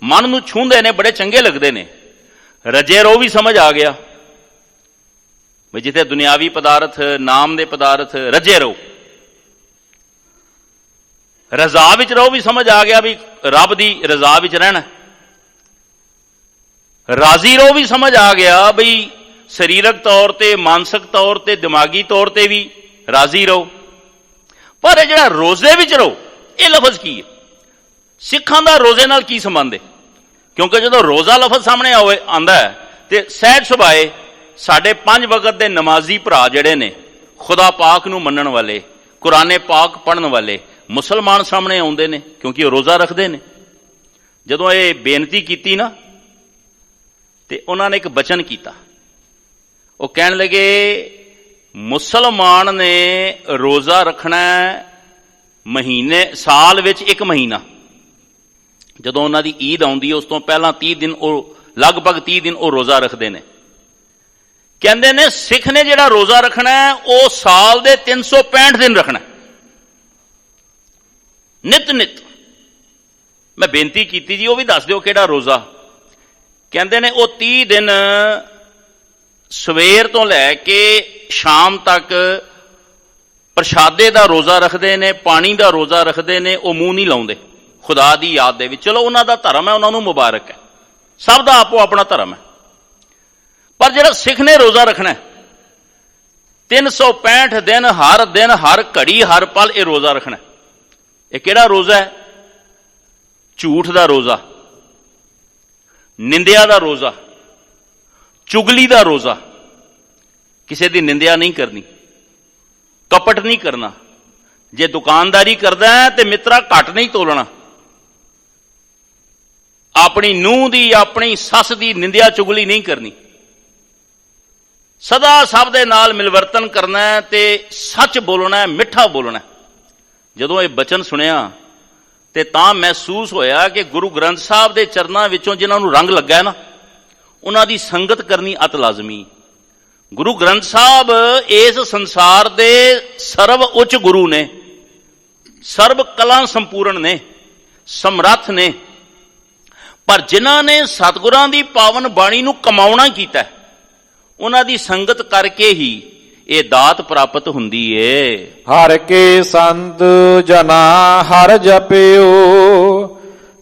ਮਨ ਨੂੰ ਛੂੰਹਦੇ ਨੇ, ਬੜੇ ਚੰਗੇ ਲੱਗਦੇ ਨੇ। ਰਜੇ ਰੋ ਵੀ ਸਮਝ ਆ ਗਿਆ ਵੀ ਜਿੱਥੇ ਦੁਨਿਆਵੀ ਪਦਾਰਥ, ਨਾਮ ਦੇ ਪਦਾਰਥ, ਰਜੇ ਰਹੋ। ਰਜ਼ਾ ਵਿੱਚ ਰਹੋ ਵੀ ਸਮਝ ਆ ਗਿਆ ਵੀ ਰੱਬ ਦੀ ਰਜ਼ਾ ਵਿੱਚ ਰਹਿਣਾ। ਰਾਜ਼ੀ ਰਹੋ ਵੀ ਸਮਝ ਆ ਗਿਆ ਬਈ ਸਰੀਰਕ ਤੌਰ ਤੇ, ਮਾਨਸਿਕ ਤੌਰ ਤੇ, ਦਿਮਾਗੀ ਤੌਰ ਤੇ ਵੀ ਰਾਜ਼ੀ ਰਹੋ। ਪਰ ਇਹ ਜਿਹੜਾ ਰੋਜ਼ੇ ਵਿੱਚ ਰਹੋ, ਇਹ ਲਫ਼ਜ਼ ਕੀ ਹੈ? ਸਿੱਖਾਂ ਦਾ ਰੋਜ਼ੇ ਨਾਲ ਕੀ ਸੰਬੰਧ ਹੈ? ਕਿਉਂਕਿ ਜਦੋਂ ਰੋਜ਼ਾ ਲਫ਼ਜ਼ ਸਾਹਮਣੇ ਆਉਂਦਾ ਹੈ ਤੇ ਸਹਿਜ ਸੁਭਾਏ ਸਾਡੇ 5 ਵਕਤ ਦੇ ਨਮਾਜ਼ੀ ਭਰਾ ਜਿਹੜੇ ਨੇ, ਖੁਦਾ ਪਾਕ ਨੂੰ ਮੰਨਣ ਵਾਲੇ, ਕੁਰਾਨੇ ਪਾਕ ਪੜ੍ਹਨ ਵਾਲੇ ਮੁਸਲਮਾਨ ਸਾਹਮਣੇ ਆਉਂਦੇ ਨੇ, ਕਿਉਂਕਿ ਉਹ ਰੋਜ਼ਾ ਰੱਖਦੇ ਨੇ। ਜਦੋਂ ਇਹ ਬੇਨਤੀ ਕੀਤੀ ਨਾ, ਤੇ ਉਹਨਾਂ ਨੇ ਇੱਕ ਬਚਨ ਕੀਤਾ। ਉਹ ਕਹਿਣ ਲੱਗੇ, ਮੁਸਲਮਾਨ ਨੇ ਰੋਜ਼ਾ ਰੱਖਣਾ ਮਹੀਨੇ, ਸਾਲ ਵਿੱਚ 1 ਮਹੀਨਾ। ਜਦੋਂ ਉਹਨਾਂ ਦੀ ਈਦ ਆਉਂਦੀ ਹੈ, ਉਸ ਤੋਂ ਪਹਿਲਾਂ 30 ਦਿਨ, ਉਹ ਲਗਭਗ 30 ਦਿਨ ਉਹ ਰੋਜ਼ਾ ਰੱਖਦੇ ਨੇ। ਕਹਿੰਦੇ ਨੇ ਸਿੱਖ ਨੇ ਜਿਹੜਾ ਰੋਜ਼ਾ ਰੱਖਣਾ ਹੈ, ਉਹ ਸਾਲ ਦੇ 365 ਦਿਨ ਰੱਖਣਾ, ਨਿਤ ਨਿਤ। ਮੈਂ ਬੇਨਤੀ ਕੀਤੀ, ਜੀ ਉਹ ਵੀ ਦੱਸ ਦਿਓ ਕਿਹੜਾ ਰੋਜ਼ਾ। ਕਹਿੰਦੇ ਨੇ ਉਹ 30 ਦਿਨ ਸਵੇਰ ਤੋਂ ਲੈ ਕੇ ਸ਼ਾਮ ਤੱਕ ਪ੍ਰਸ਼ਾਦੇ ਦਾ ਰੋਜ਼ਾ ਰੱਖਦੇ ਨੇ, ਪਾਣੀ ਦਾ ਰੋਜ਼ਾ ਰੱਖਦੇ ਨੇ, ਉਹ ਮੂੰਹ ਨਹੀਂ ਲਾਉਂਦੇ ਖੁਦਾ ਦੀ ਯਾਦ ਦੇ ਵਿੱਚ। ਚਲੋ ਉਹਨਾਂ ਦਾ ਧਰਮ ਹੈ, ਉਹਨਾਂ ਨੂੰ ਮੁਬਾਰਕ ਹੈ, ਸਭ ਦਾ ਆਪੋ ਆਪਣਾ ਧਰਮ ਹੈ। ਪਰ ਜਿਹੜਾ ਸਿੱਖ ਨੇ ਰੋਜ਼ਾ ਰੱਖਣਾ 365 ਦਿਨ, ਹਰ ਘੜੀ, ਹਰ ਪਲ ਇਹ ਰੋਜ਼ਾ ਰੱਖਣਾ। ਇਹ ਕਿਹੜਾ ਰੋਜ਼ਾ ਹੈ? ਝੂਠ ਦਾ ਰੋਜ਼ਾ, ਨਿੰਦਿਆ ਦਾ ਰੋਜ਼ਾ, ਚੁਗਲੀ ਦਾ ਰੋਜ਼ਾ, ਕਿਸੇ ਦੀ ਨਿੰਦਿਆ ਨਹੀਂ ਕਰਨੀ, ਕਪਟ ਨਹੀਂ ਕਰਨਾ, ਜੇ ਦੁਕਾਨਦਾਰੀ ਕਰਦਾ ਹੈ ਤੇ ਮਿੱਤਰਾ ਘੱਟ ਨਹੀਂ ਤੋਲਣਾ, ਆਪਣੀ ਨੂੰਹ ਦੀ ਆਪਣੀ ਸੱਸ ਦੀ ਨਿੰਦਿਆ ਚੁਗਲੀ ਨਹੀਂ ਕਰਨੀ, ਸਦਾ ਸਭ ਦੇ ਨਾਲ ਮਿਲਵਰਤਨ ਕਰਨਾ ਹੈ ਤੇ ਸੱਚ ਬੋਲਣਾ ਹੈ, ਮਿੱਠਾ ਬੋਲਣਾ ਹੈ। ਜਦੋਂ ਇਹ ਬਚਨ ਸੁਣਿਆ ਤੇ ਤਾਂ ਮਹਿਸੂਸ ਹੋਇਆ ਕਿ ਗੁਰੂ ਗ੍ਰੰਥ ਸਾਹਿਬ ਦੇ ਚਰਨਾਂ ਵਿੱਚੋਂ ਜਿਨ੍ਹਾਂ ਨੂੰ ਰੰਗ ਲੱਗਾ ਨਾ, ਉਹਨਾਂ ਦੀ ਸੰਗਤ ਕਰਨੀ ਅਤ ਲਾਜ਼ਮੀ। ਗੁਰੂ ਗ੍ਰੰਥ ਸਾਹਿਬ ਇਸ ਸੰਸਾਰ ਦੇ ਸਰਵ ਉੱਚ ਗੁਰੂ ਨੇ, ਸਰਬ ਕਲਾ ਸੰਪੂਰਨ ਨੇ, ਸਮਰੱਥ ਨੇ, ਪਰ ਜਿਨ੍ਹਾਂ ਨੇ ਸਤਿਗੁਰਾਂ ਦੀ ਪਾਵਨ ਬਾਣੀ ਨੂੰ ਕਮਾਉਣਾ ਕੀਤਾ, ਉਹਨਾਂ ਦੀ ਸੰਗਤ ਕਰਕੇ ਹੀ ਇਹ ਦਾਤ ਪ੍ਰਾਪਤ ਹੁੰਦੀ ਏ। ਹਰ ਕੇ ਸੰਤ ਜਨਾ ਹਰ ਜਪਿਓ,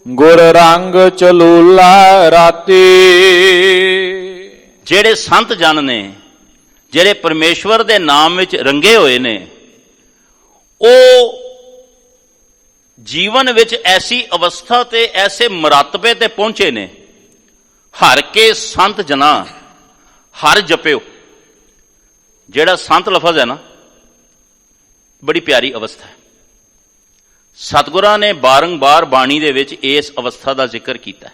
ਗੁਰ ਰੰਗ ਚਲੂਲਾ ਰਾਤੀ। ਜਿਹੜੇ ਸੰਤ ਜਨ ਨੇ, ਜਿਹੜੇ ਪਰਮੇਸ਼ਵਰ ਦੇ ਨਾਮ ਵਿੱਚ ਰੰਗੇ ਹੋਏ ਨੇ, ਉਹ ਜੀਵਨ ਵਿੱਚ ਐਸੀ ਅਵਸਥਾ ਤੇ ਐਸੇ ਮਰਤਬੇ ਤੇ ਪਹੁੰਚੇ ਨੇ। ਹਰ ਕੇ ਸੰਤ ਜਨਾ ਹਰ ਜਪਿਓ, ਜਿਹੜਾ ਸੰਤ ਲਫ਼ਜ਼ ਹੈ ਨਾ, ਬੜੀ ਪਿਆਰੀ ਅਵਸਥਾ ਹੈ। ਸਤਿਗੁਰਾਂ ਨੇ ਬਾਰੰਬਾਰ ਬਾਣੀ ਦੇ ਵਿੱਚ ਇਸ ਅਵਸਥਾ ਦਾ ਜ਼ਿਕਰ ਕੀਤਾ।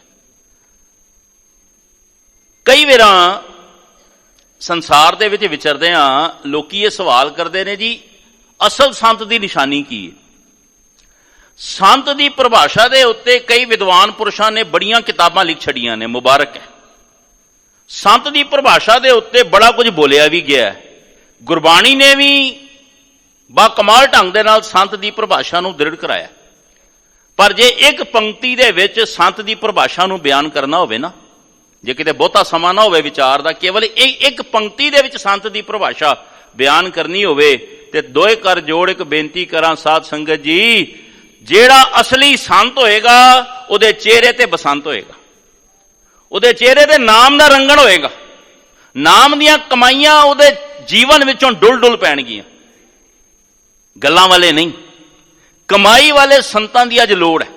ਕਈ ਵਾਰਾਂ ਸੰਸਾਰ ਦੇ ਵਿੱਚ ਵਿਚਰਦਿਆਂ ਲੋਕੀ ਇਹ ਸਵਾਲ ਕਰਦੇ ਨੇ, ਜੀ ਅਸਲ ਸੰਤ ਦੀ ਨਿਸ਼ਾਨੀ ਕੀ ਹੈ? ਸੰਤ ਦੀ ਪਰਿਭਾਸ਼ਾ ਦੇ ਉੱਤੇ ਕਈ ਵਿਦਵਾਨ ਪੁਰਸ਼ਾਂ ਨੇ ਬੜੀਆਂ ਕਿਤਾਬਾਂ ਲਿਖ ਛੱਡੀਆਂ ਨੇ, ਮੁਬਾਰਕ ਹੈ। ਸੰਤ ਦੀ ਪਰਿਭਾਸ਼ਾ ਦੇ ਉੱਤੇ ਬੜਾ ਕੁਝ ਬੋਲਿਆ ਵੀ ਗਿਆ ਹੈ। ਗੁਰਬਾਣੀ ਨੇ ਵੀ ਬਾ ਕਮਾਲ ਢੰਗ ਦੇ ਨਾਲ ਸੰਤ ਦੀ ਪਰਿਭਾਸ਼ਾ ਨੂੰ ਦ੍ਰਿੜ ਕਰਾਇਆ। ਪਰ ਜੇ ਇੱਕ ਪੰਕਤੀ ਦੇ ਵਿੱਚ ਸੰਤ ਦੀ ਪਰਿਭਾਸ਼ਾ ਨੂੰ ਬਿਆਨ ਕਰਨਾ ਹੋਵੇ ਨਾ, ਜੇ ਕਿਤੇ ਬਹੁਤਾ ਸਮਾਂ ਨਾ ਹੋਵੇ ਵਿਚਾਰ ਦਾ, ਕੇਵਲ ਇੱਕ ਪੰਕਤੀ ਦੇ ਵਿੱਚ ਸੰਤ ਦੀ ਪਰਿਭਾਸ਼ਾ ਬਿਆਨ ਕਰਨੀ ਹੋਵੇ, ਤੇ ਦੋਏ ਕਰ ਜੋੜ ਇੱਕ ਬੇਨਤੀ ਕਰਾਂ ਸਾਧ ਸੰਗਤ ਜੀ, ਜਿਹੜਾ ਅਸਲੀ ਸੰਤ ਹੋਏਗਾ ਉਹਦੇ ਚਿਹਰੇ ਤੇ ਬਸੰਤ ਹੋਏਗਾ, ਉਹਦੇ ਚਿਹਰੇ ਤੇ ਨਾਮ ਦਾ ਰੰਗਣ ਹੋਏਗਾ, ਨਾਮ ਦੀਆਂ ਕਮਾਈਆਂ ਉਹਦੇ ਜੀਵਨ ਵਿੱਚੋਂ ਡੁੱਲ ਡੁੱਲ ਪੈਣਗੀਆਂ। ਗੱਲਾਂ ਵਾਲੇ ਨਹੀਂ, ਕਮਾਈ ਵਾਲੇ ਸੰਤਾਂ ਦੀ ਅੱਜ ਲੋੜ ਹੈ,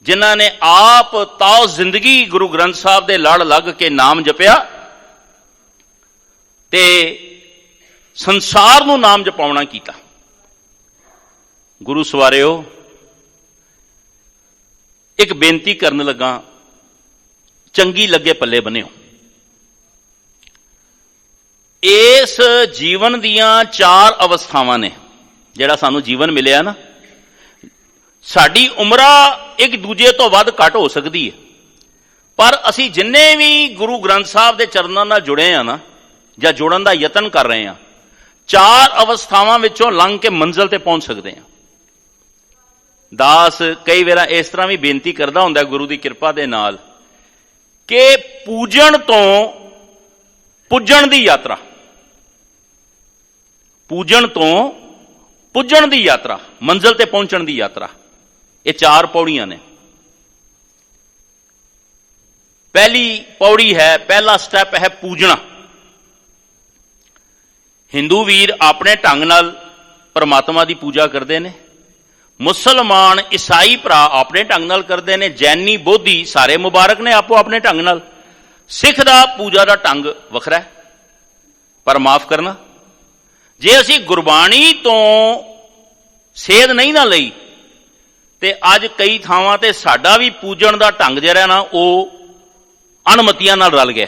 ਜਿਨ੍ਹਾਂ ਨੇ ਆਪ ਤਾਉ ਜ਼ਿੰਦਗੀ ਗੁਰੂ ਗ੍ਰੰਥ ਸਾਹਿਬ ਦੇ ਲੜ ਲੱਗ ਕੇ ਨਾਮ ਜਪਿਆ ਤੇ ਸੰਸਾਰ ਨੂੰ ਨਾਮ ਜਪਾਉਣਾ ਕੀਤਾ। ਗੁਰੂ ਸਵਾਰਿਓ, ਇੱਕ ਬੇਨਤੀ ਕਰਨ ਲੱਗਾ, ਚੰਗੀ ਲੱਗੇ ਪੱਲੇ ਬੰਨਿਓ। ਇਸ ਜੀਵਨ ਦੀਆਂ 4 ਅਵਸਥਾਵਾਂ ਨੇ। ਜਿਹੜਾ ਸਾਨੂੰ ਜੀਵਨ ਮਿਲਿਆ ਨਾ, ਸਾਡੀ ਉਮਰਾਂ ਇੱਕ ਦੂਜੇ ਤੋਂ ਵੱਧ ਘੱਟ ਹੋ ਸਕਦੀ ਹੈ, ਪਰ ਅਸੀਂ ਜਿੰਨੇ ਵੀ ਗੁਰੂ ਗ੍ਰੰਥ ਸਾਹਿਬ ਦੇ ਚਰਨਾਂ ਨਾਲ ਜੁੜੇ ਆ ਨਾ, ਜਾਂ ਜੁੜਨ ਦਾ ਯਤਨ ਕਰ ਰਹੇ ਹਾਂ, 4 ਅਵਸਥਾਵਾਂ ਵਿੱਚੋਂ ਲੰਘ ਕੇ ਮੰਜ਼ਿਲ ਤੇ ਪਹੁੰਚ ਸਕਦੇ ਹਾਂ। ਦਾਸ ਕਈ ਵਾਰ ਇਸ ਤਰ੍ਹਾਂ ਵੀ ਬੇਨਤੀ ਕਰਦਾ ਹੁੰਦਾ ਗੁਰੂ ਦੀ ਕਿਰਪਾ ਦੇ ਨਾਲ, ਕਿ ਪੂਜਣ ਤੋਂ ਪੁੱਜਣ ਦੀ ਯਾਤਰਾ, ਪੂਜਣ ਤੋਂ ਪੁੱਜਣ ਦੀ ਯਾਤਰਾ, ਮੰਜ਼ਿਲ ਤੇ ਪਹੁੰਚਣ ਦੀ ਯਾਤਰਾ, ਇਹ 4 ਪੌੜੀਆਂ ਨੇ। ਪਹਿਲੀ ਪੌੜੀ ਹੈ, ਪਹਿਲਾ ਸਟੈਪ ਹੈ ਪੂਜਣਾ। ਹਿੰਦੂ ਵੀਰ ਆਪਣੇ ਢੰਗ ਨਾਲ ਪਰਮਾਤਮਾ ਦੀ ਪੂਜਾ ਕਰਦੇ ਨੇ, ਮੁਸਲਮਾਨ ਈਸਾਈ ਭਰਾ ਆਪਣੇ ਢੰਗ ਨਾਲ ਕਰਦੇ ਨੇ, ਜੈਨੀ ਬੋਧੀ ਸਾਰੇ ਮੁਬਾਰਕ ਨੇ ਆਪੋ ਆਪਣੇ ਢੰਗ ਨਾਲ। ਸਿੱਖ ਦਾ ਪੂਜਾ ਦਾ ਢੰਗ ਵੱਖਰਾ ਹੈ। ਪਰ ਮਾਫ ਕਰਨਾ, ਜੇ ਅਸੀਂ ਗੁਰਬਾਣੀ ਤੋਂ ਸੇਧ ਨਹੀਂ ਨਾ ਲਈ, ਤੇ ਅੱਜ ਕਈ ਥਾਵਾਂ ਤੇ ਸਾਡਾ ਵੀ ਪੂਜਣ ਦਾ ਢੰਗ ਜਿਹੜਾ ਨਾ, ਉਹ ਅਣਮਤੀਆਂ ਨਾਲ ਰਲ ਗਿਆ।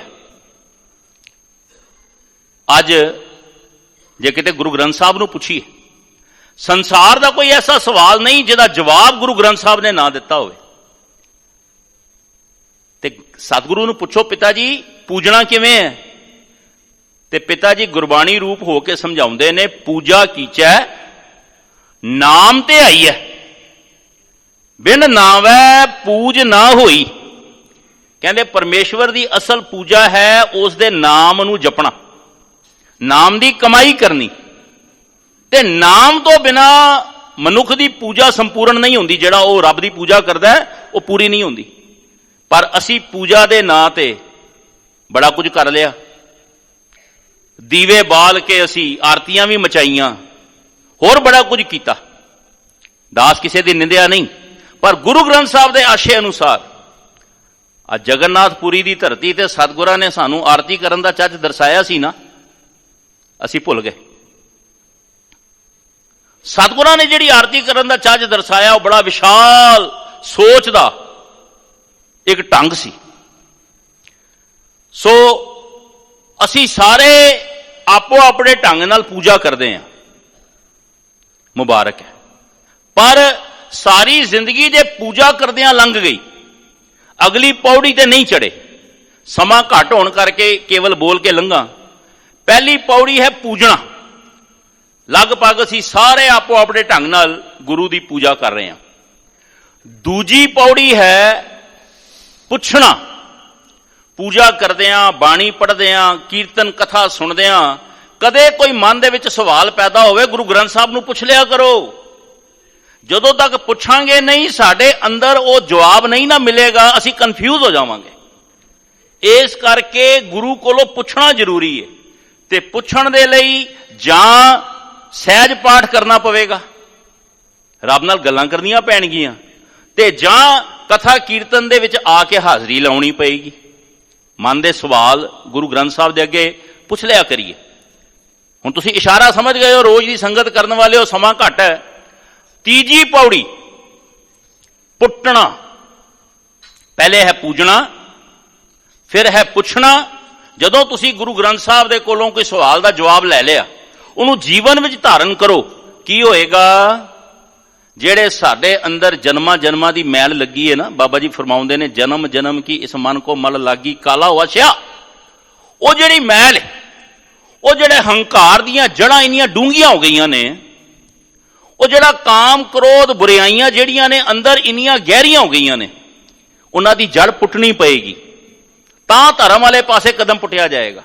ਅੱਜ ਜੇ ਕਿਤੇ ਗੁਰੂ ਗ੍ਰੰਥ ਸਾਹਿਬ ਨੂੰ ਪੁੱਛੀਏ, ਸੰਸਾਰ ਦਾ ਕੋਈ ਐਸਾ ਸਵਾਲ ਨਹੀਂ ਜਿਹਦਾ ਜਵਾਬ ਗੁਰੂ ਗ੍ਰੰਥ ਸਾਹਿਬ ਨੇ ਨਾ ਦਿੱਤਾ ਹੋਵੇ। ਤੇ ਸਤਿਗੁਰੂ ਨੂੰ ਪੁੱਛੋ, ਪਿਤਾ ਜੀ ਪੂਜਣਾ ਕਿਵੇਂ ਹੈ? ਤੇ ਪਿਤਾ ਜੀ ਗੁਰਬਾਣੀ ਰੂਪ ਹੋ ਕੇ ਸਮਝਾਉਂਦੇ ਨੇ, ਪੂਜਾ ਕੀਚੈ ਨਾਮ ਤੇ ਆਈ ਹੈ, ਬਿਨ ਨਾਵੈ ਪੂਜ ਨਾ ਹੋਈ। ਕਹਿੰਦੇ ਪਰਮੇਸ਼ਵਰ ਦੀ ਅਸਲ ਪੂਜਾ ਹੈ ਉਸ ਦੇ ਨਾਮ ਨੂੰ ਜਪਣਾ, ਨਾਮ ਦੀ ਕਮਾਈ ਕਰਨੀ। ਤੇ ਨਾਮ ਤੋਂ ਬਿਨਾ ਮਨੁੱਖ ਦੀ ਪੂਜਾ ਸੰਪੂਰਨ ਨਹੀਂ ਹੁੰਦੀ। ਜਿਹੜਾ ਉਹ ਰੱਬ ਦੀ ਪੂਜਾ ਕਰਦਾ ਹੈ ਉਹ ਪੂਰੀ ਨਹੀਂ ਹੁੰਦੀ। ਪਰ ਅਸੀਂ ਪੂਜਾ ਦੇ ਨਾਂ ਤੇ ਬੜਾ ਕੁਝ ਕਰ ਲਿਆ। ਦੀਵੇ ਬਾਲ ਕੇ ਅਸੀਂ ਆਰਤੀਆਂ ਵੀ ਮਚਾਈਆਂ, ਹੋਰ ਬੜਾ ਕੁਝ ਕੀਤਾ। ਦਾਸ ਕਿਸੇ ਦੀ ਨਿੰਦਿਆ ਨਹੀਂ, ਪਰ ਗੁਰੂ ਗ੍ਰੰਥ ਸਾਹਿਬ ਦੇ ਆਸ਼ੇ ਅਨੁਸਾਰ ਆ ਜਗਨਨਾਥਪੁਰੀ ਦੀ ਧਰਤੀ ਤੇ ਸਤਿਗੁਰਾਂ ਨੇ ਸਾਨੂੰ ਆਰਤੀ ਕਰਨ ਦਾ ਚੱਜ ਦਰਸਾਇਆ ਸੀ ਨਾ, ਅਸੀਂ ਭੁੱਲ ਗਏ। ਸਤਿਗੁਰਾਂ ਨੇ ਜਿਹੜੀ ਆਰਤੀ ਕਰਨ ਦਾ ਚੱਜ ਦਰਸਾਇਆ ਉਹ ਬੜਾ ਵਿਸ਼ਾਲ ਸੋਚ ਦਾ ਇੱਕ ਢੰਗ ਸੀ। ਸੋ ਅਸੀਂ ਸਾਰੇ ਆਪੋ ਆਪਣੇ ਢੰਗ ਨਾਲ ਪੂਜਾ ਕਰਦੇ ਹਾਂ, ਮੁਬਾਰਕ ਹੈ। ਪਰ ਸਾਰੀ ਜ਼ਿੰਦਗੀ ਜੇ ਪੂਜਾ ਕਰਦਿਆਂ ਲੰਘ ਗਈ, ਅਗਲੀ ਪੌੜੀ ਤੇ ਨਹੀਂ ਚੜੇ, ਸਮਾਂ ਘੱਟ ਹੋਣ ਕਰਕੇ ਕੇਵਲ ਬੋਲ ਕੇ ਲੰਘਾਂ। ਪਹਿਲੀ ਪੌੜੀ ਹੈ ਪੂਜਣਾ। ਲਗਭਗ ਅਸੀਂ ਸਾਰੇ ਆਪੋ ਆਪਣੇ ਢੰਗ ਨਾਲ ਗੁਰੂ ਦੀ ਪੂਜਾ ਕਰ ਰਹੇ ਹਾਂ। ਦੂਜੀ ਪੌੜੀ ਹੈ ਪੁੱਛਣਾ। ਪੂਜਾ ਕਰਦਿਆਂ, ਬਾਣੀ ਪੜ੍ਹਦਿਆਂ, ਕੀਰਤਨ ਕਥਾ ਸੁਣਦਿਆਂ ਕਦੇ ਕੋਈ ਮਨ ਦੇ ਵਿੱਚ ਸਵਾਲ ਪੈਦਾ ਹੋਵੇ, ਗੁਰੂ ਗ੍ਰੰਥ ਸਾਹਿਬ ਨੂੰ ਪੁੱਛ ਲਿਆ ਕਰੋ। ਜਦੋਂ ਤੱਕ ਪੁੱਛਾਂਗੇ ਨਹੀਂ, ਸਾਡੇ ਅੰਦਰ ਉਹ ਜਵਾਬ ਨਹੀਂ ਨਾ ਮਿਲੇਗਾ, ਅਸੀਂ ਕਨਫਿਊਜ਼ ਹੋ ਜਾਵਾਂਗੇ। ਇਸ ਕਰਕੇ ਗੁਰੂ ਕੋਲੋਂ ਪੁੱਛਣਾ ਜ਼ਰੂਰੀ ਹੈ। ਤੇ ਪੁੱਛਣ ਦੇ ਲਈ ਜਾਂ ਸਹਿਜ ਪਾਠ ਕਰਨਾ ਪਵੇਗਾ, ਰੱਬ ਨਾਲ ਗੱਲਾਂ ਕਰਨੀਆਂ ਪੈਣਗੀਆਂ, ਤੇ ਜਾਂ ਕਥਾ ਕੀਰਤਨ ਦੇ ਵਿੱਚ ਆ ਕੇ ਹਾਜ਼ਰੀ ਲਾਉਣੀ ਪਏਗੀ। ਮਨ ਦੇ ਸਵਾਲ ਗੁਰੂ ਗ੍ਰੰਥ ਸਾਹਿਬ ਦੇ ਅੱਗੇ ਪੁੱਛ ਲਿਆ ਕਰੀਏ। ਹੁਣ ਤੁਸੀਂ ਇਸ਼ਾਰਾ ਸਮਝ ਗਏ ਹੋ, ਰੋਜ਼ ਦੀ ਸੰਗਤ ਕਰਨ ਵਾਲੇ ਹੋ, ਸਮਾਂ ਘੱਟ ਹੈ। ਤੀਜੀ ਪੌੜੀ ਪੁੱਟਣਾ। ਪਹਿਲੇ ਹੈ ਪੂਜਣਾ, ਫਿਰ ਹੈ ਪੁੱਛਣਾ। ਜਦੋਂ ਤੁਸੀਂ ਗੁਰੂ ਗ੍ਰੰਥ ਸਾਹਿਬ ਦੇ ਕੋਲੋਂ ਕੋਈ ਸਵਾਲ ਦਾ ਜਵਾਬ ਲੈ ਲਿਆ, ਉਹਨੂੰ ਜੀਵਨ ਵਿੱਚ ਧਾਰਨ ਕਰੋ। ਕੀ ਹੋਏਗਾ? ਜਿਹੜੇ ਸਾਡੇ ਅੰਦਰ ਜਨਮਾਂ ਜਨਮਾਂ ਦੀ ਮੈਲ ਲੱਗੀ ਹੈ ਨਾ, ਬਾਬਾ ਜੀ ਫਰਮਾਉਂਦੇ ਨੇ, ਜਨਮ ਜਨਮ ਕੀ ਇਸ ਮਨ ਕੋ ਮਲ ਲਾਗੀ ਕਾਲਾ ਹੋਆ ਛਿਆ। ਉਹ ਜਿਹੜੀ ਮੈਲ ਹੈ, ਉਹ ਜਿਹੜੇ ਹੰਕਾਰ ਦੀਆਂ ਜੜ੍ਹਾਂ ਇੰਨੀਆਂ ਡੂੰਘੀਆਂ ਹੋ ਗਈਆਂ ਨੇ, ਉਹ ਜਿਹੜਾ ਕਾਮ ਕ੍ਰੋਧ ਬੁਰਾਈਆਂ ਜਿਹੜੀਆਂ ਨੇ ਅੰਦਰ ਇੰਨੀਆਂ ਗਹਿਰੀਆਂ ਹੋ ਗਈਆਂ ਨੇ, ਉਹਨਾਂ ਦੀ ਜੜ ਪੁੱਟਣੀ ਪਏਗੀ। ਤਾਂ ਧਰਮ ਵਾਲੇ ਪਾਸੇ ਕਦਮ ਪੁੱਟਿਆ ਜਾਏਗਾ,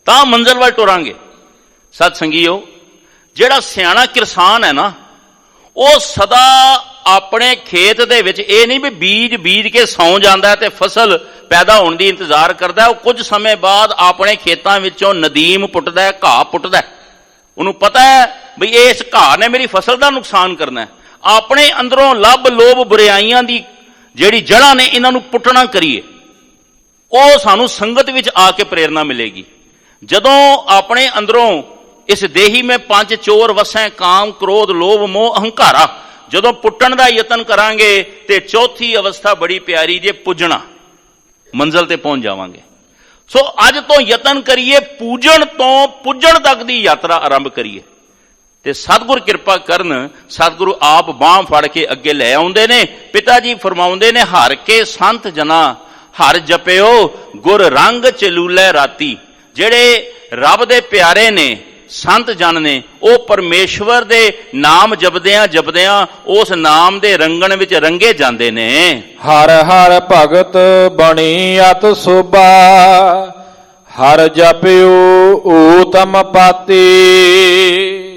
ਤਾਂ ਮੰਜ਼ਿਲ ਵੱਲ ਟੁਰਾਂਗੇ। ਸਤ ਸੰਗੀਓ, ਜਿਹੜਾ ਸਿਆਣਾ ਕਿਰਸਾਨ ਹੈ ਨਾ, ਉਹ ਸਦਾ ਆਪਣੇ ਖੇਤ ਦੇ ਵਿੱਚ ਇਹ ਨਹੀਂ ਵੀ ਬੀਜ ਕੇ ਸੌਂ ਜਾਂਦਾ ਤੇ ਫਸਲ ਪੈਦਾ ਹੋਣ ਦੀ ਇੰਤਜ਼ਾਰ ਕਰਦਾ। ਉਹ ਕੁਝ ਸਮੇਂ ਬਾਅਦ ਆਪਣੇ ਖੇਤਾਂ ਵਿੱਚੋਂ ਨਦੀਮ ਪੁੱਟਦਾ ਹੈ, ਘਾਹ ਪੁੱਟਦਾ। ਉਹਨੂੰ ਪਤਾ ਹੈ ਵੀ ਇਸ ਘਾਹ ਨੇ ਮੇਰੀ ਫਸਲ ਦਾ ਨੁਕਸਾਨ ਕਰਨਾ ਹੈ। ਆਪਣੇ ਅੰਦਰੋਂ ਲੱਭ ਲੋਭ ਬੁਰਾਈਆਂ ਦੀ ਜਿਹੜੀ ਜੜ੍ਹਾਂ ਨੇ, ਇਹਨਾਂ ਨੂੰ ਪੁੱਟਣਾ ਕਰੀਏ। ਉਹ ਸਾਨੂੰ ਸੰਗਤ ਵਿੱਚ ਆ ਕੇ ਪ੍ਰੇਰਨਾ ਮਿਲੇਗੀ। ਜਦੋਂ ਆਪਣੇ ਅੰਦਰੋਂ ਇਸ ਦੇਹੀ ਮੈਂ ਪੰਜ ਚੋਰ ਵਸੈ, ਕਾਮ ਕ੍ਰੋਧ ਲੋਭ ਮੋਹ ਅਹੰਕਾਰਾ, ਜਦੋਂ ਪੁੱਟਣ ਦਾ ਯਤਨ ਕਰਾਂਗੇ ਤੇ ਚੌਥੀ ਅਵਸਥਾ ਬੜੀ ਪਿਆਰੀ ਜੇ, ਪੁੱਜਣਾ। ਮੰਜ਼ਿਲ ਤੇ ਪਹੁੰਚ ਜਾਵਾਂਗੇ। ਸੋ ਅੱਜ ਤੋਂ ਯਤਨ ਕਰੀਏ, ਪੂਜਣ ਤੋਂ ਪੁੱਜਣ ਤੱਕ ਦੀ ਯਾਤਰਾ ਆਰੰਭ ਕਰੀਏ। ਤੇ ਸਤਿਗੁਰ ਕਿਰਪਾ ਕਰਨ, ਸਤਿਗੁਰੂ ਆਪ ਬਾਂਹ ਫੜ ਕੇ ਅੱਗੇ ਲੈ ਆਉਂਦੇ ਨੇ। ਪਿਤਾ ਜੀ ਫਰਮਾਉਂਦੇ ਨੇ, ਹਰ ਕੇ ਸੰਤ ਜਨਾ ਹਰ ਜਪਿਓ ਗੁਰ ਰੰਗ ਚਲੂਲੇ ਰਾਤੀ। ਜਿਹੜੇ ਰੱਬ ਦੇ ਪਿਆਰੇ ਨੇ, ਸੰਤ ਜਨ ਨੇ, ਉਹ ਪਰਮੇਸ਼ਵਰ ਦੇ ਨਾਮ ਜਪਦਿਆਂ ਜਪਦਿਆਂ ਉਸ ਨਾਮ ਦੇ ਰੰਗਣ ਵਿੱਚ ਰੰਗੇ ਜਾਂਦੇ ਨੇ। ਹਰ ਹਰ ਭਗਤ ਬਣੀ ਅਤ ਸੋਭਾ, ਹਰ ਜਪਿਓ ਊਤਮ ਪਾਤੀ।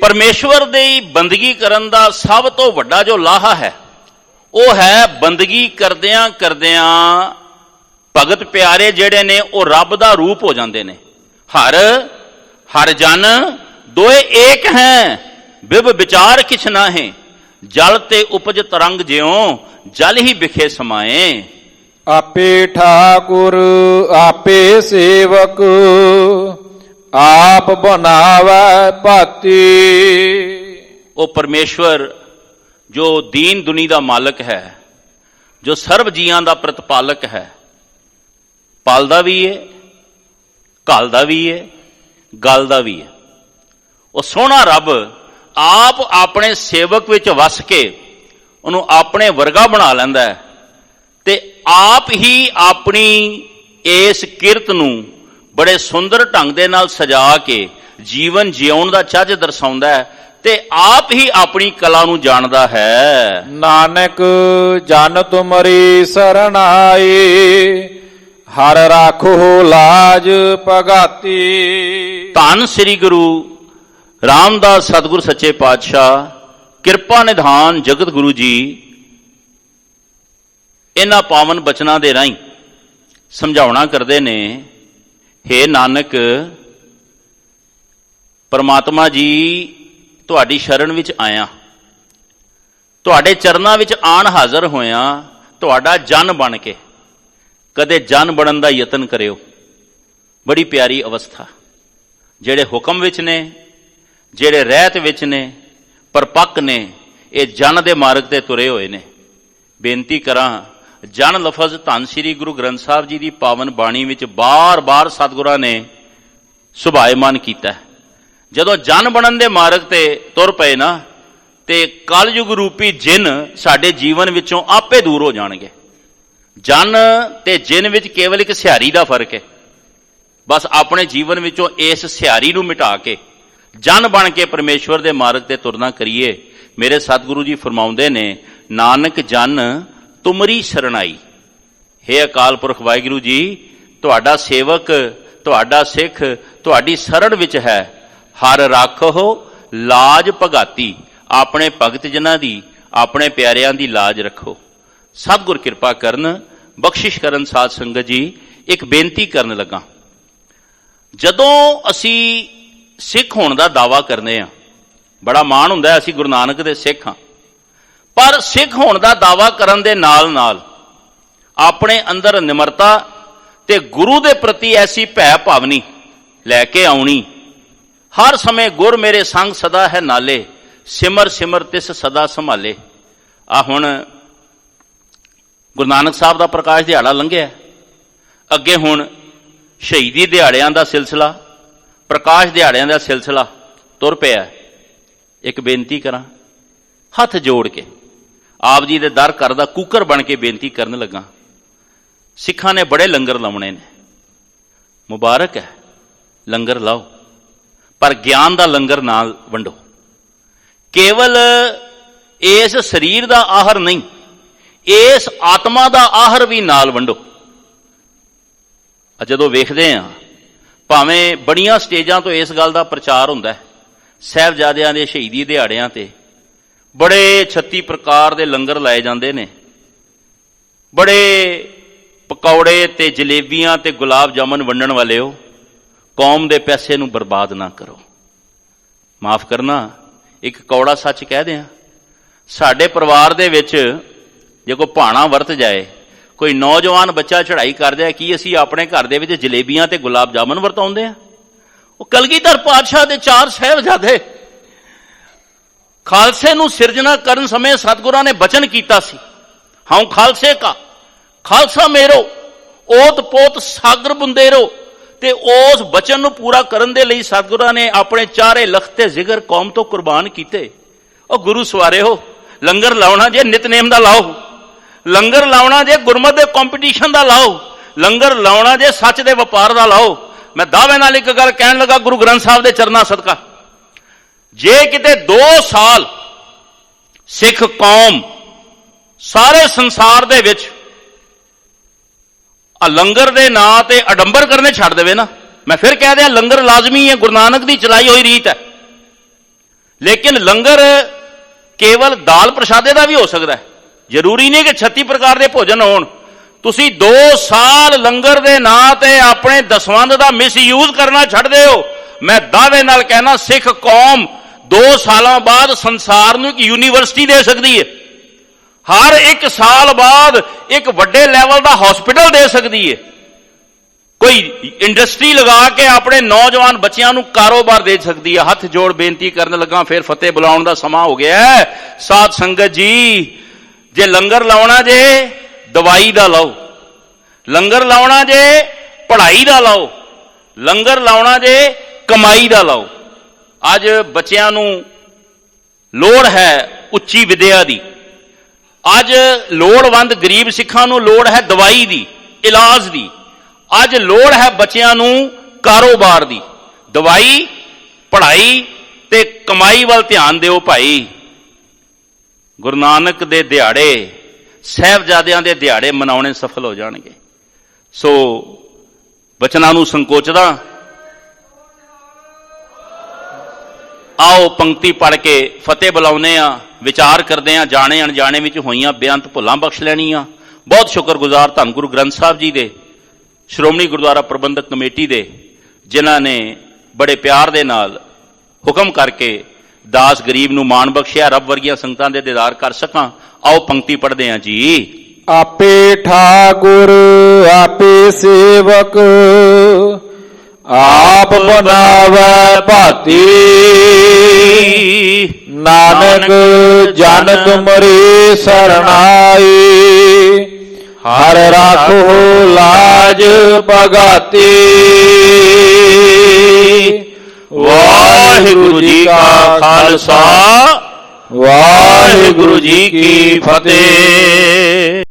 ਪਰਮੇਸ਼ਵਰ ਦੀ ਬੰਦਗੀ ਕਰਨ ਦਾ ਸਭ ਤੋਂ ਵੱਡਾ ਜੋ ਲਾਹਾ ਹੈ, ਉਹ ਹੈ ਬੰਦਗੀ ਕਰਦਿਆਂ ਕਰਦਿਆਂ ਭਗਤ ਪਿਆਰੇ ਜਿਹੜੇ ਨੇ ਉਹ ਰੱਬ ਦਾ ਰੂਪ ਹੋ ਜਾਂਦੇ ਨੇ। ਹਰ ਹਰ ਜਨ ਦੋਏ ਏਕ ਹੈ, ਬਿਬ ਵਿਚਾਰ ਕਿਛ ਨਾਹੀਂ। ਜਲ ਤੇ ਉਪਜ ਤਰੰਗ ਜਿਉ, ਜਲ ਹੀ ਵਿਖੇ ਸਮਾਏ। ਆਪੇ ਠਾਕੁਰ ਆਪੇ ਸੇਵਕ, ਆਪ ਬਣਾਵੈ ਭਾਤੀ। ਉਹ ਪਰਮੇਸ਼ਵਰ ਜੋ ਦੀਨ ਦੁਨੀ ਦਾ ਮਾਲਕ ਹੈ, ਜੋ ਸਰਬ ਜੀਆਂ ਦਾ ਪ੍ਰਤਪਾਲਕ ਹੈ, ਪਾਲਦਾ ਵੀ ਹੈ, ਘਾਲਦਾ ਵੀ ਹੈ, ਗਲਦਾ ਵੀ ਹੈ। ਉਹ ਸੋਹਣਾ ਰੱਬ ਆਪ ਆਪਣੇ ਸੇਵਕ ਵਿੱਚ ਵਸ ਕੇ ਉਹਨੂੰ ਆਪਣੇ ਵਰਗਾ ਬਣਾ ਲੈਂਦਾ ਹੈ, ਤੇ ਆਪ ਹੀ ਆਪਣੀ ਇਸ ਕਿਰਤ ਨੂੰ ਬੜੇ ਸੁੰਦਰ ਢੰਗ ਦੇ ਨਾਲ ਸਜਾ ਕੇ ਜੀਵਨ ਜਿਉਣ ਦਾ ਚੱਜ ਦਰਸਾਉਂਦਾ ਹੈ, ਤੇ ਆਪ ਹੀ ਆਪਣੀ ਕਲਾ ਨੂੰ ਜਾਣਦਾ ਹੈ। ਨਾਨਕ ਜਨ ਤੁਮਰੀ ਸਰਣ ਆਏ, ਹਰ ਰਾਖੋ ਲਾਜ ਭਗਾਤੀ। ਧੰਨ ਸ੍ਰੀ ਗੁਰੂ ਰਾਮਦਾਸ ਸਤਿਗੁਰ ਸੱਚੇ ਪਾਤਸ਼ਾਹ ਕਿਰਪਾ ਨਿਧਾਨ ਜਗਤ ਗੁਰੂ ਜੀ ਇਹਨਾਂ ਪਾਵਨ ਬਚਨਾਂ ਦੇ ਰਾਹੀਂ ਸਮਝਾਉਣਾ ਕਰਦੇ ਨੇ, ਹੇ ਨਾਨਕ, ਪਰਮਾਤਮਾ ਜੀ ਤੁਹਾਡੀ ਸ਼ਰਨ ਵਿੱਚ ਆਇਆ, ਤੁਹਾਡੇ ਚਰਨਾਂ ਵਿੱਚ ਆਣ ਹਾਜ਼ਰ ਹੋਇਆ, ਤੁਹਾਡਾ ਜਨ ਬਣ ਕੇ। ਕਦੇ ਜਨ ਬਣਨ ਦਾ ਯਤਨ ਕਰਿਓ। ਬੜੀ ਪਿਆਰੀ ਅਵਸਥਾ, ਜਿਹੜੇ ਹੁਕਮ ਵਿੱਚ ਨੇ, ਜਿਹੜੇ ਰਹਿਤ ਵਿੱਚ ਨੇ, ਪਰਪੱਕ ਨੇ, ਇਹ ਜਨ ਦੇ ਮਾਰਗ ਤੇ ਤੁਰੇ ਹੋਏ ਨੇ। ਬੇਨਤੀ ਕਰਾਂ, ਜਨ ਲਫ਼ਜ਼ ਧੰਨ ਸ੍ਰੀ ਗੁਰੂ ਗ੍ਰੰਥ ਸਾਹਿਬ ਜੀ ਦੀ ਪਾਵਨ ਬਾਣੀ ਵਿੱਚ ਬਾਰ-ਬਾਰ ਸਤਿਗੁਰਾਂ ਨੇ ਸੁਭਾਏਮਾਨ ਕੀਤਾ। ਜਦੋਂ ਜਨ ਬਣਨ ਦੇ ਮਾਰਗ ਤੇ ਤੁਰ ਪਏ ਨਾ, ਤੇ ਕਲਯੁਗ ਰੂਪੀ ਜਿੰਨ ਸਾਡੇ ਜੀਵਨ ਵਿੱਚੋਂ ਆਪੇ ਦੂਰ ਹੋ ਜਾਣਗੇ। ਜਨ ਤੇ ਜਿੰਨ ਵਿੱਚ ਕੇਵਲ ਇੱਕ ਸਿਹਾਰੀ ਦਾ ਫਰਕ ਹੈ। ਬਸ ਆਪਣੇ ਜੀਵਨ ਵਿੱਚੋਂ ਇਸ ਸਿਹਾਰੀ ਨੂੰ ਮਿਟਾ ਕੇ ਜਨ ਬਣ ਕੇ ਪਰਮੇਸ਼ਵਰ ਦੇ ਮਾਰਗ ਤੇ ਤੁਰਨਾ ਕਰੀਏ। ਮੇਰੇ ਸਤਿਗੁਰੂ ਜੀ ਫਰਮਾਉਂਦੇ ਨੇ, ਨਾਨਕ ਜਨ ਤੁਮਰੀ ਸ਼ਰਣਾਈ। ਹੇ ਅਕਾਲ ਪੁਰਖ ਵਾਹਿਗੁਰੂ ਜੀ, ਤੁਹਾਡਾ ਸੇਵਕ, ਤੁਹਾਡਾ ਸਿੱਖ ਤੁਹਾਡੀ ਸ਼ਰਣ ਵਿੱਚ ਹੈ। ਹਰ ਰਾਖੋ ਲਾਜ ਭਗਾਤੀ। ਆਪਣੇ ਭਗਤ ਜਨਾਂ ਦੀ, ਆਪਣੇ ਪਿਆਰਿਆਂ ਦੀ ਲਾਜ ਰੱਖੋ। ਸਤਿਗੁਰ ਕਿਰਪਾ ਕਰਨ, ਬਖਸ਼ਿਸ਼ ਕਰਨ। ਸਾਧ ਸੰਗਤ ਜੀ, ਇੱਕ ਬੇਨਤੀ ਕਰਨ ਲੱਗਾ। ਜਦੋਂ ਅਸੀਂ ਸਿੱਖ ਹੋਣ ਦਾ ਦਾਅਵਾ ਕਰਦੇ ਹਾਂ, ਬੜਾ ਮਾਣ ਹੁੰਦਾ ਅਸੀਂ ਗੁਰੂ ਨਾਨਕ ਦੇ ਸਿੱਖ ਹਾਂ, ਪਰ ਸਿੱਖ ਹੋਣ ਦਾ ਦਾਅਵਾ ਕਰਨ ਦੇ ਨਾਲ ਨਾਲ ਆਪਣੇ ਅੰਦਰ ਨਿਮਰਤਾ ਤੇ ਗੁਰੂ ਦੇ ਪ੍ਰਤੀ ਐਸੀ ਭੈ ਭਾਵਨੀ ਲੈ ਕੇ ਆਉਣੀ। ਹਰ ਸਮੇਂ ਗੁਰ ਮੇਰੇ ਸੰਗ ਸਦਾ ਹੈ ਨਾਲੇ, ਸਿਮਰ ਸਿਮਰ ਤਿਸ ਸਦਾ ਸੰਭਾਲੇ। ਆ ਹੁਣ ਗੁਰੂ ਨਾਨਕ ਸਾਹਿਬ ਦਾ ਪ੍ਰਕਾਸ਼ ਦਿਹਾੜਾ ਲੰਘਿਆ, ਅੱਗੇ ਹੁਣ ਸ਼ਹੀਦੀ ਦਿਹਾੜਿਆਂ ਦਾ ਸਿਲਸਿਲਾ, ਪ੍ਰਕਾਸ਼ ਦਿਹਾੜਿਆਂ ਦਾ ਸਿਲਸਿਲਾ ਤੁਰ ਪਿਆ। ਇੱਕ ਬੇਨਤੀ ਕਰਾਂ, ਹੱਥ ਜੋੜ ਕੇ ਆਪ ਜੀ ਦੇ ਦਰ ਘਰ ਦਾ ਕੂਕਰ ਬਣ ਕੇ ਬੇਨਤੀ ਕਰਨ ਲੱਗਾ। ਸਿੱਖਾਂ ਨੇ ਬੜੇ ਲੰਗਰ ਲਾਉਣੇ ਨੇ, ਮੁਬਾਰਕ ਹੈ, ਲੰਗਰ ਲਾਓ, ਪਰ ਗਿਆਨ ਦਾ ਲੰਗਰ ਨਾ ਵੰਡੋ। ਕੇਵਲ ਇਸ ਸਰੀਰ ਦਾ ਆਹਰ ਨਹੀਂ, ਇਸ ਆਤਮਾ ਦਾ ਆਹਰ ਵੀ ਨਾਲ ਵੰਡੋ। ਜਦੋਂ ਵੇਖਦੇ ਹਾਂ, ਭਾਵੇਂ ਬੜੀਆਂ ਸਟੇਜਾਂ ਤੋਂ ਇਸ ਗੱਲ ਦਾ ਪ੍ਰਚਾਰ ਹੁੰਦਾ ਹੈ, ਸਾਹਿਬਜ਼ਾਦਿਆਂ ਦੇ ਸ਼ਹੀਦੀ ਦਿਹਾੜਿਆਂ ਤੇ ਬੜੇ 36 ਪ੍ਰਕਾਰ ਦੇ ਲੰਗਰ ਲਾਏ ਜਾਂਦੇ ਨੇ, ਬੜੇ ਪਕੌੜੇ ਤੇ ਜਲੇਬੀਆਂ ਤੇ ਗੁਲਾਬ ਜਾਮਨ ਵੰਡਣ ਵਾਲਿਓ, ਕੌਮ ਦੇ ਪੈਸੇ ਨੂੰ ਬਰਬਾਦ ਨਾ ਕਰੋ। ਮਾਫ ਕਰਨਾ, ਇੱਕ ਕੌੜਾ ਸੱਚ ਕਹਿ ਦਿਆਂ, ਸਾਡੇ ਪਰਿਵਾਰ ਦੇ ਵਿੱਚ ਜੇ ਕੋਈ ਭਾਣਾ ਵਰਤ ਜਾਏ, ਕੋਈ ਨੌਜਵਾਨ ਬੱਚਾ ਚੜ੍ਹਾਈ ਕਰ ਜਾਏ, ਕੀ ਅਸੀਂ ਆਪਣੇ ਘਰ ਦੇ ਵਿੱਚ ਜਲੇਬੀਆਂ ਤੇ ਗੁਲਾਬ ਜਾਮਨ ਵਰਤਾਉਂਦੇ ਆ? ਉਹ ਕਲਗੀਧਰ ਪਾਤਸ਼ਾਹ ਦੇ 4 ਸਾਹਿਬਜ਼ਾਦੇ ਖਾਲਸੇ ਨੂੰ ਸਿਰਜਣਾ ਕਰਨ ਸਮੇਂ ਸਤਿਗੁਰਾਂ ਨੇ ਬਚਨ ਕੀਤਾ ਸੀ, ਹਉ ਖਾਲਸੇ ਕਾ ਖਾਲਸਾ ਮੇਰੋ ਓਤ ਪੋਤ ਸਾਗਰ ਬੁੰਦੇਰੋ। ਤੇ ਉਸ ਬਚਨ ਨੂੰ ਪੂਰਾ ਕਰਨ ਦੇ ਲਈ ਸਤਿਗੁਰਾਂ ਨੇ ਆਪਣੇ 4 ਲਖ ਤੇ ਜ਼ਿਗਰ ਕੌਮ ਤੋਂ ਕੁਰਬਾਨ ਕੀਤੇ। ਉਹ ਗੁਰੂ ਸਵਾਰਿਓ, ਲੰਗਰ ਲਾਉਣਾ ਜੇ ਨਿਤਨੇਮ ਦਾ ਲਾਓ, ਲੰਗਰ ਲਾਉਣਾ ਜੇ ਗੁਰਮਤਿ ਦੇ ਕੰਪੀਟੀਸ਼ਨ ਦਾ ਲਾਓ, ਲੰਗਰ ਲਾਉਣਾ ਜੇ ਸੱਚ ਦੇ ਵਪਾਰ ਦਾ ਲਾਓ। ਮੈਂ ਦਾਅਵੇ ਨਾਲ ਇੱਕ ਗੱਲ ਕਹਿਣ ਲੱਗਾ, ਗੁਰੂ ਗ੍ਰੰਥ ਸਾਹਿਬ ਦੇ ਚਰਨਾਂ ਸਦਕਾ, ਜੇ ਕਿਤੇ 2 ਸਾਲ ਸਿੱਖ ਕੌਮ ਸਾਰੇ ਸੰਸਾਰ ਦੇ ਵਿੱਚ ਲੰਗਰ ਦੇ ਨਾਂ ਤੇ ਅਡੰਬਰ ਕਰਨੇ ਛੱਡ ਦੇਵੇ ਨਾ, ਮੈਂ ਫਿਰ ਕਹਿ ਦਿਆਂ ਲੰਗਰ ਲਾਜ਼ਮੀ ਹੈ, ਗੁਰੂ ਨਾਨਕ ਦੀ ਚਲਾਈ ਹੋਈ ਰੀਤ ਹੈ। ਲੇਕਿਨ ਲੰਗਰ ਕੇਵਲ ਦਾਲ ਪ੍ਰਸ਼ਾਦੇ ਦਾ ਵੀ ਹੋ ਸਕਦਾ ਹੈ, ਜ਼ਰੂਰੀ ਨਹੀਂ ਕਿ 36 ਪ੍ਰਕਾਰ ਦੇ ਭੋਜਨ ਹੋਣ। ਤੁਸੀਂ 2 ਸਾਲ ਲੰਗਰ ਦੇ ਨਾਂ ਤੇ ਆਪਣੇ ਦਸਵੰਧ ਦਾ ਮਿਸਯੂਜ਼ ਕਰਨਾ ਛੱਡ ਦਿਓ। ਮੈਂ ਦਾਅਵੇ ਨਾਲ ਕਹਿਣਾ, ਸਿੱਖ ਕੌਮ 2 ਸਾਲਾਂ ਬਾਅਦ ਸੰਸਾਰ ਨੂੰ ਇੱਕ ਯੂਨੀਵਰਸਿਟੀ ਦੇ ਸਕਦੀ ਹੈ, ਹਰ 1 ਸਾਲ ਬਾਅਦ ਇੱਕ ਵੱਡੇ ਲੈਵਲ ਦਾ ਹਸਪੀਟਲ ਦੇ ਸਕਦੀ ਹੈ, ਕੋਈ ਇੰਡਸਟਰੀ ਲਗਾ ਕੇ ਆਪਣੇ ਨੌਜਵਾਨ ਬੱਚਿਆਂ ਨੂੰ ਕਾਰੋਬਾਰ ਦੇ ਸਕਦੀ ਹੈ। ਹੱਥ ਜੋੜ ਬੇਨਤੀ ਕਰਨ ਲੱਗਾ, ਫਿਰ ਫਤਿਹ ਬੁਲਾਉਣ ਦਾ ਸਮਾਂ ਹੋ ਗਿਆ ਹੈ। ਸਾਧ ਸੰਗਤ ਜੀ, ਜੇ ਲੰਗਰ ਲਾਉਣਾ ਜੇ ਦਵਾਈ ਦਾ ਲਾਓ, ਲੰਗਰ ਲਾਉਣਾ ਜੇ ਪੜ੍ਹਾਈ ਦਾ ਲਾਓ, ਲੰਗਰ ਲਾਉਣਾ ਜੇ ਕਮਾਈ ਦਾ ਲਾਓ। ਅੱਜ ਬੱਚਿਆਂ ਨੂੰ ਲੋੜ ਹੈ ਉੱਚੀ ਵਿਦਿਆ ਦੀ, ਅੱਜ ਲੋੜਵੰਦ ਗਰੀਬ ਸਿੱਖਾਂ ਨੂੰ ਲੋੜ ਹੈ ਦਵਾਈ ਦੀ, ਇਲਾਜ ਦੀ। ਅੱਜ ਲੋੜ ਹੈ ਬੱਚਿਆਂ ਨੂੰ ਕਾਰੋਬਾਰ ਦੀ। ਦਵਾਈ, ਪੜ੍ਹਾਈ ਤੇ ਕਮਾਈ ਵੱਲ ਧਿਆਨ ਦਿਓ ਭਾਈ। ਗੁਰੂ ਨਾਨਕ ਦੇ ਦਿਹਾੜੇ, ਸਾਹਿਬਜ਼ਾਦਿਆਂ ਦੇ ਦਿਹਾੜੇ ਮਨਾਉਣੇ ਸਫਲ ਹੋ ਜਾਣਗੇ। ਸੋ ਬਚਨਾਂ ਨੂੰ ਸੰਕੋਚਦਾ, ਆਓ ਪੰਕਤੀ ਪੜ੍ਹ ਕੇ ਫਤਿਹ ਬੁਲਾਉਂਦੇ ਆ, ਵਿਚਾਰ ਕਰਦੇ ਆ, ਜਾਣੇ ਅਣਜਾਣੇ ਵਿੱਚ ਹੋਈਆਂ ਬੇਅੰਤ ਭੁੱਲਾਂ ਬਖਸ਼ ਲੈਣੀਆਂ। ਬਹੁਤ ਸ਼ੁਕਰਗੁਜ਼ਾਰ ਧੰਨ ਗੁਰੂ ਗ੍ਰੰਥ ਸਾਹਿਬ ਜੀ ਦੇ, ਸ਼੍ਰੋਮਣੀ ਗੁਰਦੁਆਰਾ ਪ੍ਰਬੰਧਕ ਕਮੇਟੀ ਦੇ, ਜਿਨ੍ਹਾਂ ਨੇ ਬੜੇ ਪਿਆਰ ਦੇ ਨਾਲ ਹੁਕਮ ਕਰਕੇ ਦਾਸ ਗਰੀਬ ਨੂੰ ਮਾਣ ਬਖਸ਼ਿਆ। ਰੱਬ ਵਰਗੀਆਂ ਸੰਗਤਾਂ ਦੇ ਦੀਦਾਰ ਕਰ ਸਕਾਂ। ਆਓ ਪੰਕਤੀ ਪੜ੍ਹਦੇ ਹਾਂ ਜੀ। ਆਪੇ ਠਾਕੁਰ ਆਪੇ ਸੇਵਕ ਆਪ ਬਣਾਵੈ ਭਾਤੀ ਨਾਨਕ ਜਨ ਤੁਮਰੀ ਸਰਣਾਈ ਹਰ ਰਾਖੋ ਲਾਜ ਭਗਾਤੀ ਵਾਹਿਗੁਰੂ ਜੀ ਕਾ ਖਾਲਸਾ ਵਾਹਿਗੁਰੂ ਜੀ ਕੀ ਫਤਿਹ।